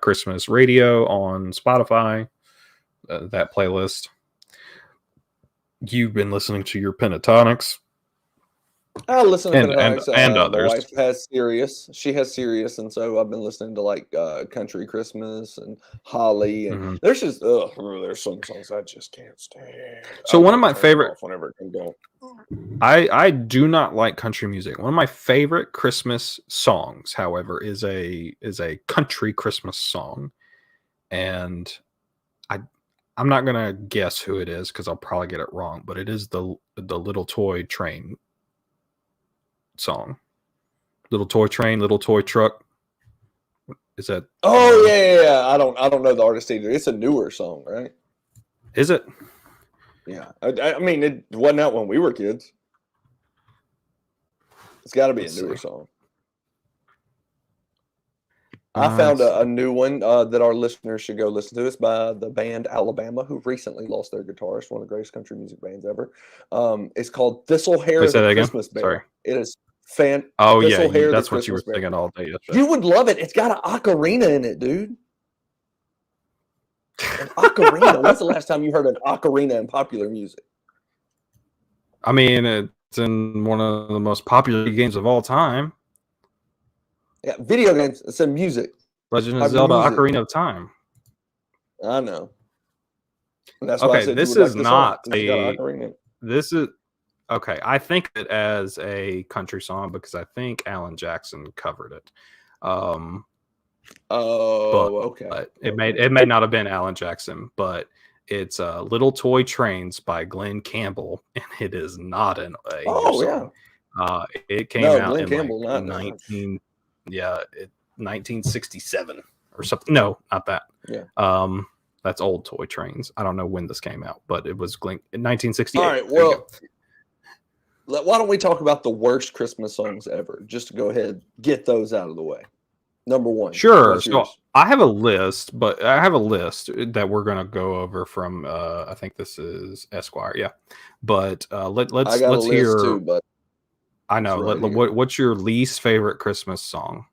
Christmas radio on Spotify. That playlist. You've been listening to your Pentatonics. I listen to Pentatonics and others. My wife has Sirius. She has Sirius, and so I've been listening to like Country Christmas and Holly, and there's just there's some songs I just can't stand. So one of my favorite whenever it comes on. I do not like country music. One of my favorite Christmas songs, however, is a country Christmas song, and I'm not gonna guess who it is because I'll probably get it wrong, but it is the Little Toy Train song. Little Toy Train, Little Toy Truck. Is that? Oh yeah. I don't know the artist either. It's a newer song, right? Is it? Yeah. I mean, it wasn't out when we were kids. It's got to be a newer song. I found a new one that our listeners should go listen to. It's by the band Alabama, who recently lost their guitarist, one of the greatest country music bands ever. It's called Thistlehair the Christmas Band. Sorry. It is Oh yeah, that's what you were singing all day yesterday. You would love it. It's got an ocarina in it, dude. An ocarina. When's the last time you heard an ocarina in popular music? I mean, it's in one of the most popular games of all time. Yeah, video games. It's in music. Legend of Zelda: Ocarina of Time. I know. And that's why I said this is not This is okay. I think it as a country song because I think Alan Jackson covered it. Okay. But it may not have been Alan Jackson, but it's "Little Toy Trains" by Glenn Campbell, and it is not an song. It came out Glenn in Campbell, like 1967 or something. No, not that. Yeah. That's old Toy Trains. I don't know when this came out, but it was in 1968. All right. Well, why don't we talk about the worst Christmas songs ever? Just to go ahead, get those out of the way. Number one. Sure. What's So yours? I have a list, but I have a list that we're gonna go over from. I think this is Esquire. Yeah, but I let's got a let's list hear. too, but I it's know. right here. What's your least favorite Christmas song?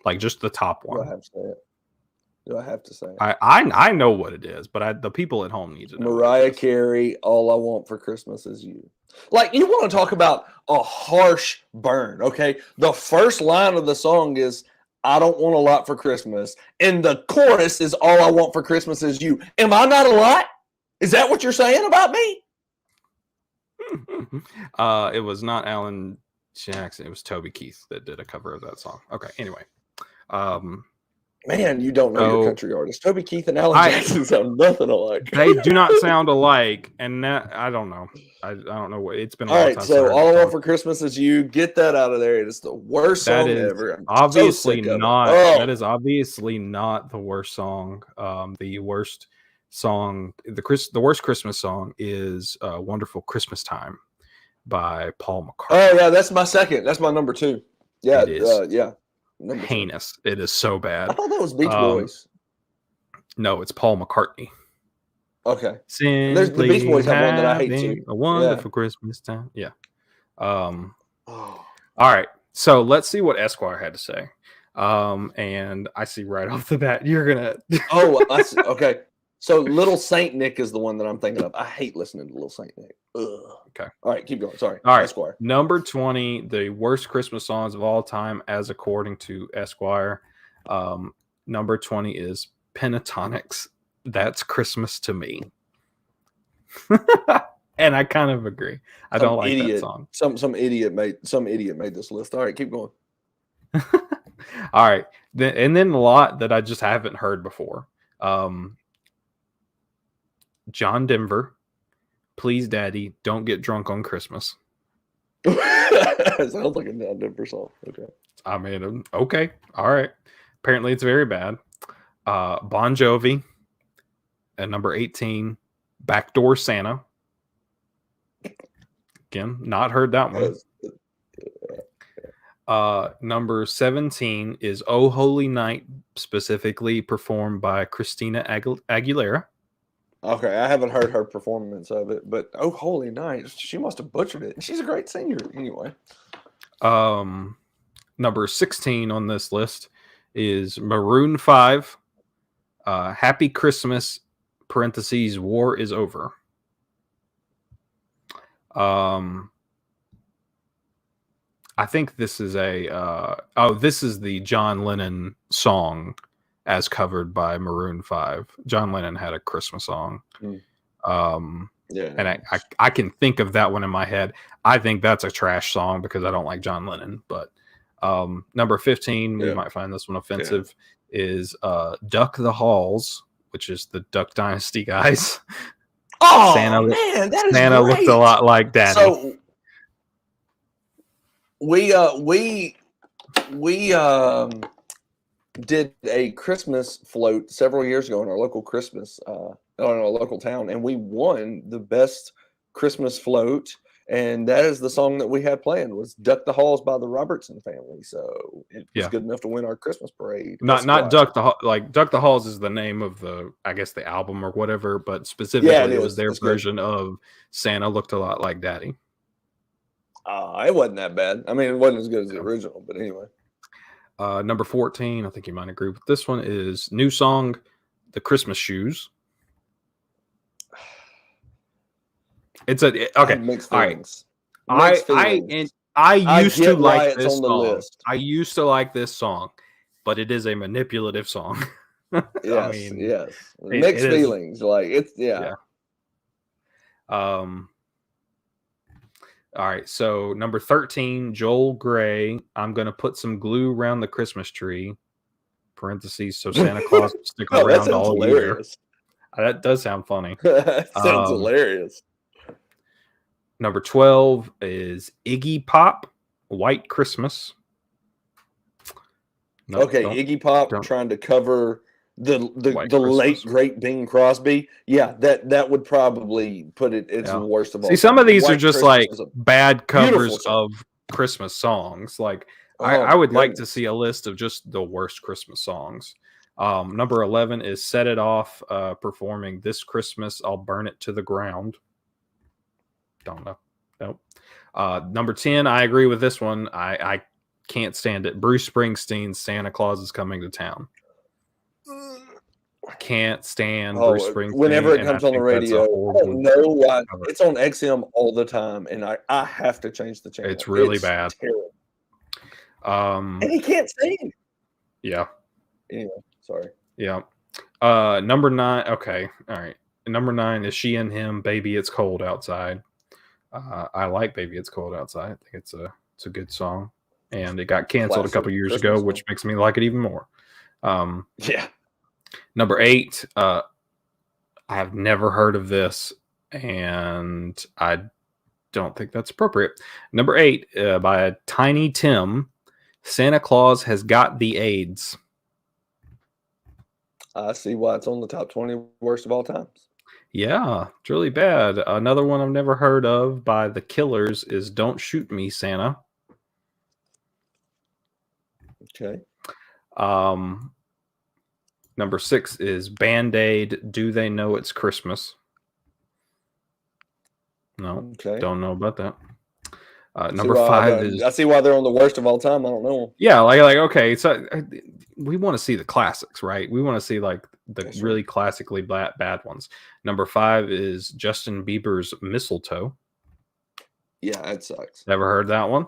Like just the top Do I one. have to say it? Do I have to say it? I know what it is, but the people at home need to know. Mariah Carey, All I Want for Christmas Is You. Like, you want to talk about a harsh burn, okay? The first line of the song is, I don't want a lot for Christmas. And the chorus is, All I Want for Christmas Is You. Am I not a lot? Is that what you're saying about me? It was not Alan Jackson. It was Toby Keith that did a cover of that song. Okay. Anyway. Man, you don't know your country artists. Toby Keith and Alan Jackson sound nothing alike. They do not sound alike, and that I don't know. I don't know what it's been. All right, so All I Want for Christmas Is You. Get that out of there. It's the worst song ever. I'm obviously so not. Oh. That is obviously not the worst song. The worst song, the worst Christmas song is "Wonderful Christmas Time" by Paul McCartney. Oh yeah, that's my second. That's my number two. Yeah, it is. Yeah. Heinous. It is so bad. I thought that was Beach Boys. No, it's Paul McCartney. Okay. There's the Beach Boys have one that I hate too. A wonderful Christmas time. Yeah. All right. So let's see what Esquire had to say. And I see right off the bat you're gonna. I see. Okay. So Little Saint Nick is the one that I'm thinking of. I hate listening to Little Saint Nick. Ugh. Okay. All right, keep going. Sorry. All right. Esquire. Number 20, the worst Christmas songs of all time, as according to Esquire. Number 20 is Pentatonics. That's Christmas to Me. And I kind of agree. I don't like that song. Some idiot made this list. All right, keep going. All right. And then a lot that I just haven't heard before. John Denver, Please Daddy, Don't Get Drunk on Christmas. Sounds like a John Denver song. Okay. I mean, okay. All right. Apparently it's very bad. Bon Jovi at number 18, Backdoor Santa. Again, not heard that one. Number 17 is Oh Holy Night, specifically performed by Christina Aguilera. Okay, I haven't heard her performance of it, but Oh Holy Night, she must have butchered it. She's a great singer anyway. Number 16 on this list is Maroon 5, Happy Christmas, parentheses, War is Over. I think this is this is the John Lennon song as covered by Maroon 5. John Lennon had a Christmas song. Yeah. And I can think of that one in my head. I think that's a trash song because I don't like John Lennon. But number 15, we might find this one offensive, is Duck the Halls, which is the Duck Dynasty guys. Oh, man, that is Santa great. Looked a lot like Daddy. So we did a Christmas float several years ago in our local Christmas, in our local town, and we won the best Christmas float. And that is the song that we had planned, was Duck the Halls by the Robertson family. So it was good enough to win our Christmas parade. Not Duck the Duck the Halls is the name of the album or whatever, but specifically it was their version of Santa Looked a Lot Like Daddy. It wasn't that bad. I mean, it wasn't as good as the original, but anyway. Number 14, I think you might agree with this one, is new song, The Christmas Shoes. It's okay. All right. I used to like this song. I used to like this song, but it is a manipulative song. Yes. Mixed feelings. Like it's All right, so number 13, Joel Gray, I'm going to put some glue around the Christmas tree, parentheses, so Santa Claus will stick around all year. That does sound funny. That sounds hilarious. Number 12 is Iggy Pop, White Christmas. Iggy Pop trying to cover the late great Bing Crosby. Yeah, that would probably put it. It's the worst of all. See, some of these are just like bad covers of Christmas songs. Like I my would like to goodness. see a list of just the worst Christmas songs. Number 11 is Set It Off, performing This Christmas I'll Burn It to the Ground. Don't know. Nope. Number 10, I agree with this one. I can't stand it. Bruce Springsteen's Santa Claus is Coming to Town. I can't stand Bruce Springsteen. Whenever it and I comes on the think that's a radio, I horrible don't know why. cover. It's on XM all the time, and I have to change the channel. It's really bad. Terrible. Um, And he can't sing. yeah. Anyway, sorry. Yeah. Number 9. Okay. All right. Number 9 is She and Him, Baby It's Cold Outside. I like Baby It's Cold Outside. I think it's a good song. And it got canceled a couple years Christmas ago, song. which makes me like it even more. Yeah. Number 8, I have never heard of this, and I don't think that's appropriate. Number 8, by Tiny Tim, Santa Claus Has Got the AIDS. I see why it's on the top 20 worst of all times. Yeah, it's really bad. Another one I've never heard of by The Killers is Don't Shoot Me, Santa. Okay. Number 6 is Band-Aid, Do They Know It's Christmas? No, Okay. don't know about that. I see Number why 5 is... I see why they're on the worst of all time. I don't know. Yeah, like okay, so we want to see the classics, right? We want to see like the That's really classically bad ones. Number 5 is Justin Bieber's Mistletoe. Yeah, that sucks. Never heard that one.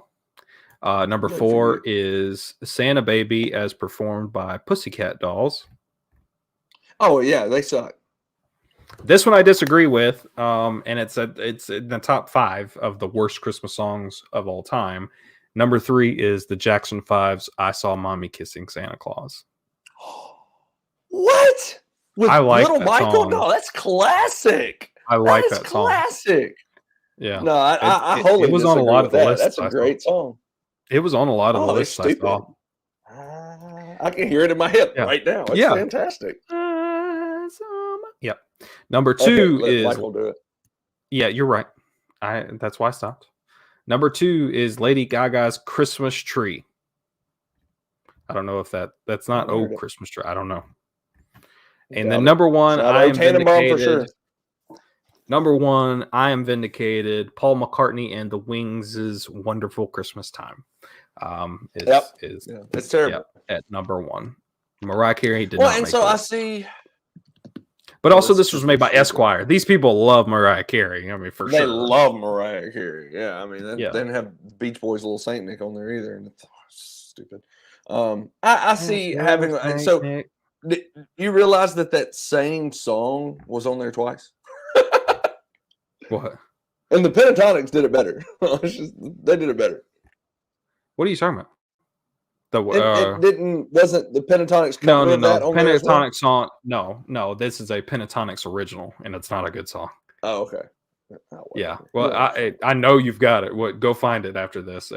Number Good 4 for is Santa Baby as performed by Pussycat Dolls. Oh yeah, they suck. This one I disagree with, and it's in the top 5 of the worst Christmas songs of all time. Number 3 is the Jackson 5's I Saw Mommy Kissing Santa Claus. What? With I like Little that Michael? song. No, that's classic. I like that that song. Classic. Yeah. No, I wholly it was on a disagree lot with of the that. lists. That's a great song. It was on a lot of the It's lists I stupid. saw. I can hear it in my head right now. It's Yeah. fantastic. Yep. Number 2 let is Michael do it. Yeah, you're right. That's why I stopped. Number 2 is Lady Gaga's Christmas Tree. I don't know if that's not Never heard it. Christmas Tree. I don't know. And Got then it. number 1, Shout I out am Tannenbaum for vindicated. sure. Number 1, I am vindicated. Paul McCartney and the Wings' Wonderful Christmas Time. Is It's terrible. at number 1. Mariah Carey did Well, not and make so the I list. see. But also, That's this was made by stupid. Esquire. These people love Mariah Carey. I mean, for They sure. love Mariah Carey. Yeah, I mean, they Yeah. didn't have Beach Boys' Little Saint Nick on there either, and it's stupid. I see having. And so, you realize that same song was on there twice, What? and the Pentatonics did it better. They did it better. What are you talking about? Wasn't the Pentatonics No. cover of that on there as well? Pentatonic song. No. This is a Pentatonics original, and it's not a good song. Oh, okay. Yeah. Well, I know you've got it. Go find it after this.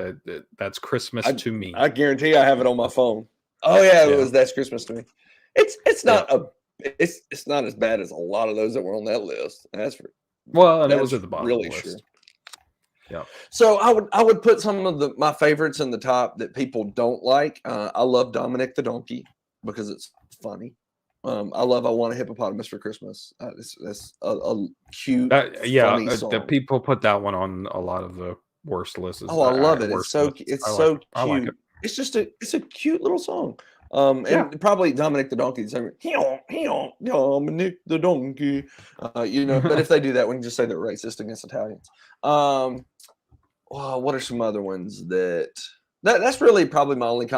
That's Christmas to Me. I guarantee I have it on my phone. Oh yeah, it was That's Christmas to Me. It's not it's not as bad as a lot of those that were on that list. That's for and it was at the bottom really of the list. sure. Yeah. So I would put some of my favorites in the top that people don't like. I love Dominic the Donkey because it's funny. I love I Want a Hippopotamus for Christmas. It's a cute, funny song. The people put that one on a lot of the worst lists. Oh, I love it. Worst It's so lists. it's I so like it. cute. I like it. It's just it's a cute little song. And probably Dominic the Donkey. Dominic the Donkey. But if they do that, we can just say they're racist against Italians. What are some other ones that's really probably my only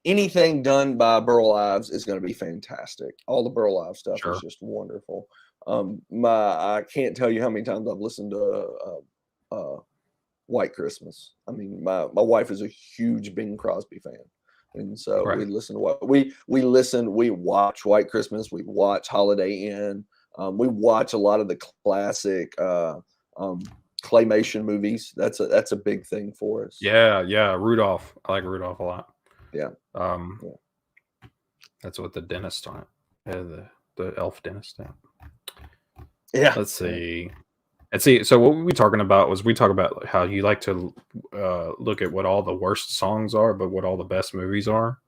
anything done by Burl Ives is going to be fantastic. All the Burl Ives stuff is just wonderful. I can't tell you how many times I've listened to White Christmas. I mean, my wife is a huge Bing Crosby fan. And so we listen to what we watch White Christmas, we watch Holiday Inn, we watch a lot of the classic claymation movies. That's a big thing for us. Yeah. Rudolph. I like Rudolph a lot. Yeah. That's what the dentist on it. The elf dentist. Yeah. Let's see. And see, so what we talking about was we talk about how you like to look at what all the worst songs are, but what all the best movies are.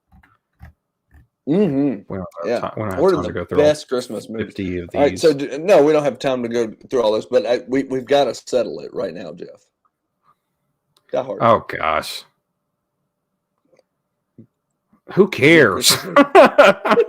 Mm-hmm. We don't have Yeah. time, we don't have What are time to the go through all best Christmas movies? 50 of All right, these. so no, we don't have time to go through all this, but we've got to settle it right now, Jeff. Die Hard. Oh gosh, who Is it a cares? Christmas movie?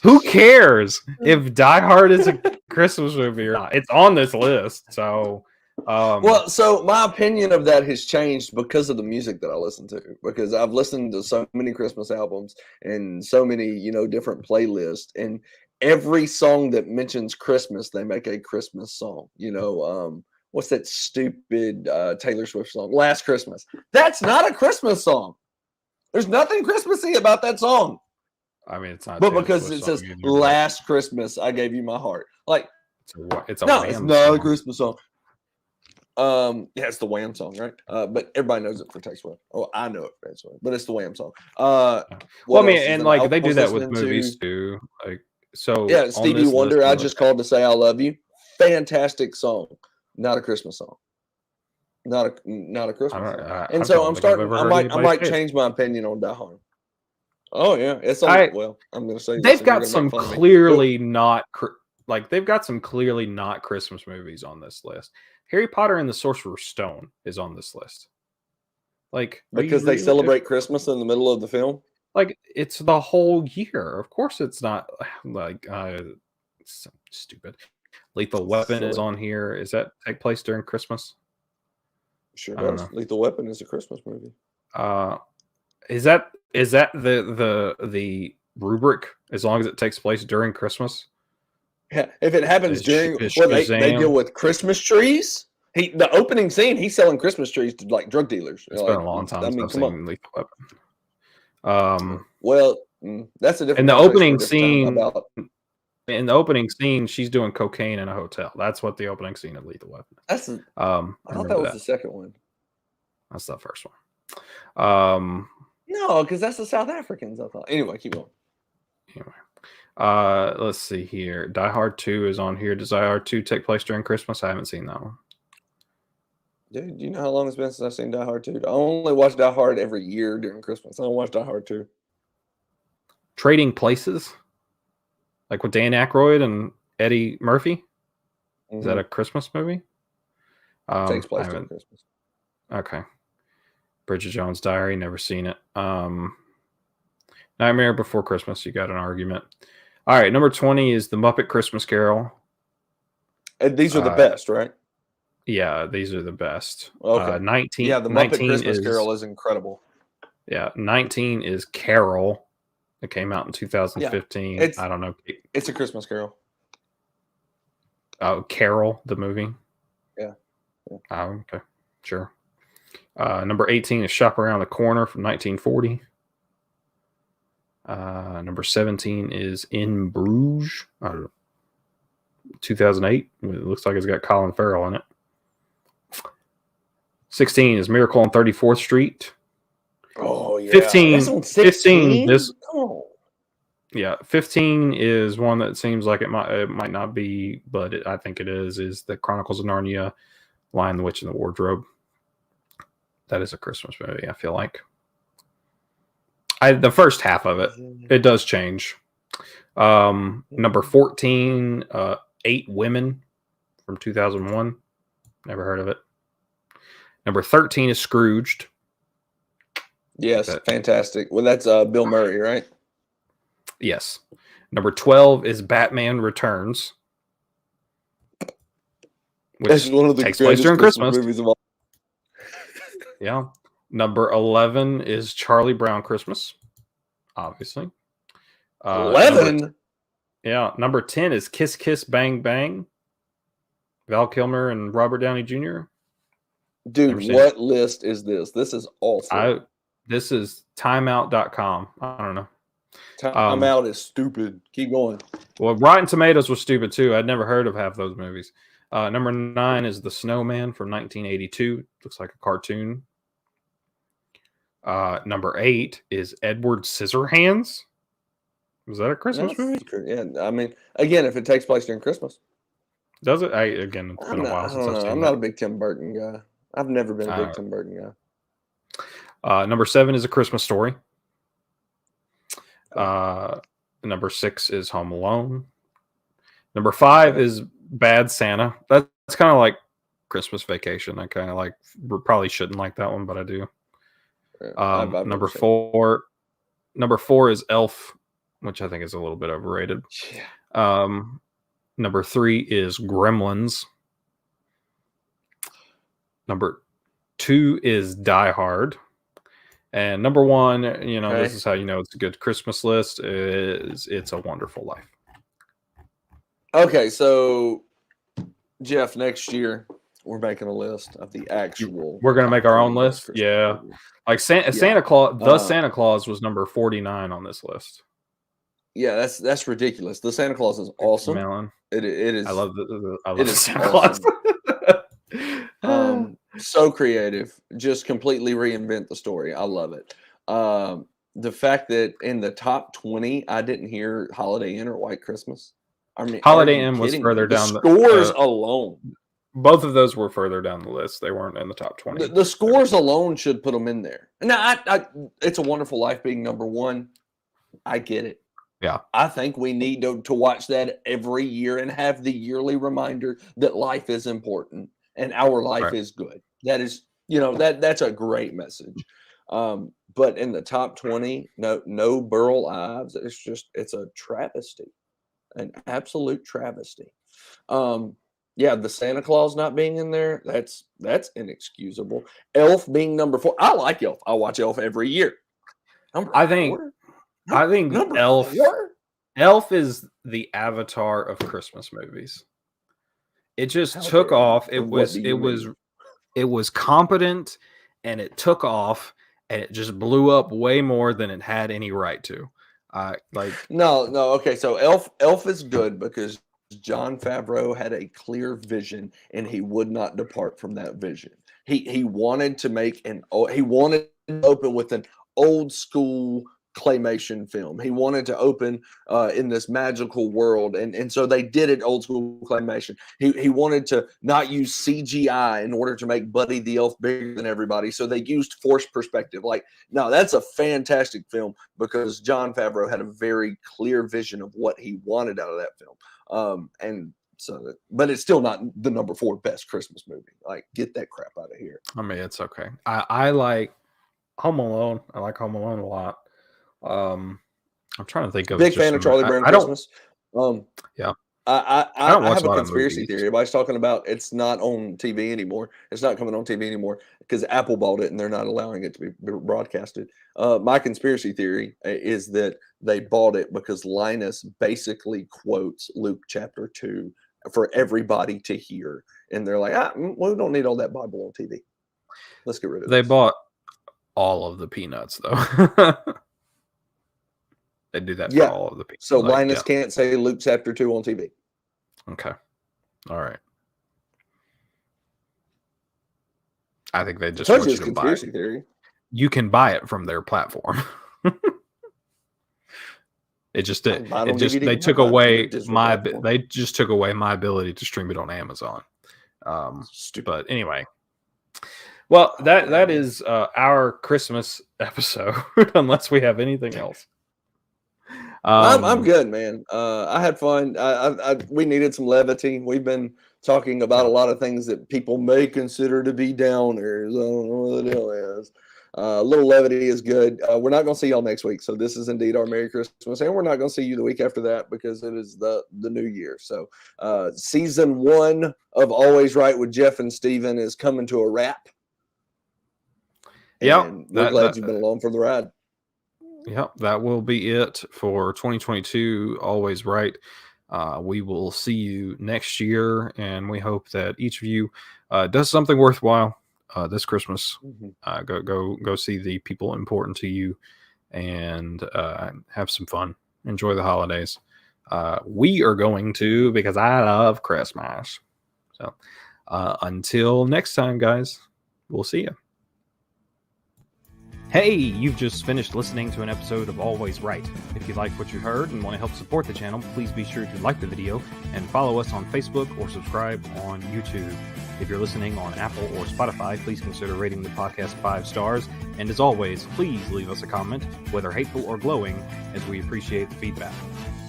Who cares if Die Hard is a Christmas movie or not? It's on this list, so. Well, so my opinion of that has changed because of the music that I listen to. Because I've listened to so many Christmas albums and so many, different playlists, and every song that mentions Christmas, they make a Christmas song. What's that stupid Taylor Swift song? Last Christmas. That's not a Christmas song. There's nothing Christmassy about that song. I mean, it's not. But Taylor because Swift it says song either, "Last Christmas, I gave you my heart," like it's a no, Wham it's not song. a Christmas song. Yeah, it's the Wham song, right? But everybody knows it for Taylor Swift. Oh, I know it for Taylor Swift, but it's the Wham song. Well, What I mean, else is and in- like I they do was that with listening movies to- too. Like so, Yeah, on Stevie this Wonder. list, I just called to say I love you. Fantastic song, not a Christmas song. Not a Christmas song. And so I'm starting. I might change my opinion on Die Hard. Oh yeah, it's on. Well, I'm going to say they've got some clearly not they've got some clearly not Christmas movies on this list. Harry Potter and the Sorcerer's Stone is on this list. Like because they celebrate Christmas in the middle of the film. Like it's the whole year. Of course, it's not like it's so stupid. Lethal Weapon is on here. Is that take place during Christmas? Sure does. Lethal Weapon is a Christmas movie. Is that the rubric as long as it takes place during Christmas? Yeah, if it happens during they deal with Christmas trees. The opening scene, he's selling Christmas trees to like drug dealers. It's been a long time since I've seen Lethal Weapon. Well, that's a different. In the opening scene, she's doing cocaine in a hotel. That's what the opening scene of Lethal Weapon. I thought that was the second one. That's the first one. No, because that's the South Africans. I thought. Anyway, keep going. Anyway, let's see here. Die Hard 2 is on here. Does Die Hard 2 take place during Christmas? I haven't seen that one. Dude, do you know how long it's been since I've seen Die Hard 2? I only watch Die Hard every year during Christmas. I don't watch Die Hard 2. Trading Places? Like with Dan Aykroyd and Eddie Murphy? Mm-hmm. Is that a Christmas movie? Takes place during Christmas. Okay. Bridget Jones' Diary, never seen it. Nightmare Before Christmas, you got an argument. All right, number 20 is The Muppet Christmas Carol. And these are the best, right? Yeah, these are the best. Okay. 19. Yeah, the Muppet Christmas Carol is incredible. Yeah, 19 is Carol. It came out in 2015. Yeah, I don't know. It's a Christmas Carol. Oh, Carol, the movie. Yeah. Oh, okay, sure. Number 18 is Shop Around the Corner from 1940. Number 17 is In Bruges. 2008. It looks like it's got Colin Farrell in it. 16 is Miracle on 34th Street. Oh, yeah. 15 this. Oh. Yeah, 15 is one that seems like it might not be, but I think it is The Chronicles of Narnia, Lion, the Witch, and the Wardrobe. That is a Christmas movie, I feel like. The first half of it does change. Number 14, 8 Women from 2001. Never heard of it. Number 13 is Scrooged. Yes, fantastic. Well, that's Bill Murray, right? Yes. Number 12 is Batman Returns. Which that's one of the takes place during Christmas movies of all. Yeah. Number 11 is Charlie Brown Christmas, obviously. 11? Number 10 is Kiss Kiss Bang Bang. Val Kilmer and Robert Downey Jr. Dude, what list is this? This is awful. This is timeout.com. I don't know. Timeout is stupid. Keep going. Well, Rotten Tomatoes was stupid too. I'd never heard of half those movies. Number 9 is The Snowman from 1982. Looks like a cartoon. Number 8 is Edward Scissorhands. Was that a Christmas movie? Yeah, I mean, again, if it takes place during Christmas. Does it? Again, it's been a while I since don't I've know. seen I'm that. not a big Tim Burton guy. I've never been a big Uh, Tim Burton guy. Number 7 is A Christmas Story. Oh. Number 6 is Home Alone. Number 5 Okay. is Bad Santa. That's kind of like Christmas Vacation. I kind of like, probably shouldn't like that one, but I do. Yeah, I've never Number seen it. 4 is Elf, which I think is a little bit overrated. Yeah. Number 3 is Gremlins. Number 2 is Die Hard. And number 1, this is how you know it's a good Christmas list, is It's a Wonderful Life. Okay, so Jeff, next year we're making a list of the actual. We're going to top make our own 20 best list? Christmas Yeah. movies. Like Santa Claus, Santa Claus was number 49 on this list. Yeah, that's ridiculous. The Santa Claus is awesome. Melon. It is. I love the It is Santa Claus. So creative, just completely reinvent the story. I love it. The fact that in the top 20, I didn't hear Holiday Inn or White Christmas. I mean, Holiday Inn was further the down. Scores alone. Both of those were further down the list. They weren't in the top 20. The scores alone should put them in there. Now, It's a Wonderful Life being number 1. I get it. Yeah. I think we need to watch that every year and have the yearly reminder that life is important and our life is good. That is, that's a great message. But in the top 20, no Burl Ives. It's a travesty, an absolute travesty. Yeah, the Santa Claus not being in there, that's inexcusable. Elf being number 4. I like Elf. I watch Elf every year. I think Elf 4? Elf is the Avatar of Christmas movies. It just took off. It was competent, and it took off, and it just blew up way more than it had any right to. No. Okay, so Elf is good because Jon Favreau had a clear vision, and he would not depart from that vision. He wanted to open with an old school claymation film. He wanted to open in this magical world, and so they did it old school claymation. He wanted to not use CGI in order to make Buddy the Elf bigger than everybody, so they used forced perspective. No, that's a fantastic film because Jon Favreau had a very clear vision of what he wanted out of that film. But it's still not the number 4 best Christmas movie. Get that crap out of here. I mean, it's okay. I like Home Alone. I like Home Alone a lot. I'm trying to think of big fan of Charlie Brown Christmas. Yeah. I have a conspiracy theory. Everybody's talking about it's not on TV anymore. It's not coming on TV anymore because Apple bought it and they're not allowing it to be broadcasted. My conspiracy theory is that they bought it because Linus basically quotes Luke chapter 2 for everybody to hear. And they're like, we don't need all that Bible on TV. Let's get rid of it. They bought all of the Peanuts, though. They do that for all of the people. So Linus can't say Luke chapter 2 on TV. Okay. All right. I think they just want you to buy it. Theory. You can buy it from their platform. They just took away my ability to stream it on Amazon. But anyway. Well, that is our Christmas episode, unless we have anything else. I'm good, man. I had fun. We needed some levity. We've been talking about a lot of things that people may consider to be downers. I don't know what the deal is. A little levity is good. We're not going to see y'all next week, so this is indeed our Merry Christmas, and we're not going to see you the week after that because it is the new year. So season 1 of Always Right with Jeff and Steven is coming to a wrap. Yeah, we're glad you've been along for the ride. Yep, that will be it for 2022. Always Right. We will see you next year, and we hope that each of you does something worthwhile this Christmas. Go see the people important to you, and have some fun. Enjoy the holidays. We are going to, because I love Christmas. So until next time, guys, we'll see you. Hey, you've just finished listening to an episode of Always Right. If you like what you heard and want to help support the channel, please be sure to like the video and follow us on Facebook or subscribe on YouTube. If you're listening on Apple or Spotify, please consider rating the podcast 5 stars. And as always, please leave us a comment, whether hateful or glowing, as we appreciate the feedback.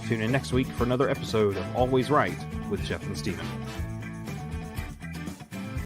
Tune in next week for another episode of Always Right with Jeff and Steven.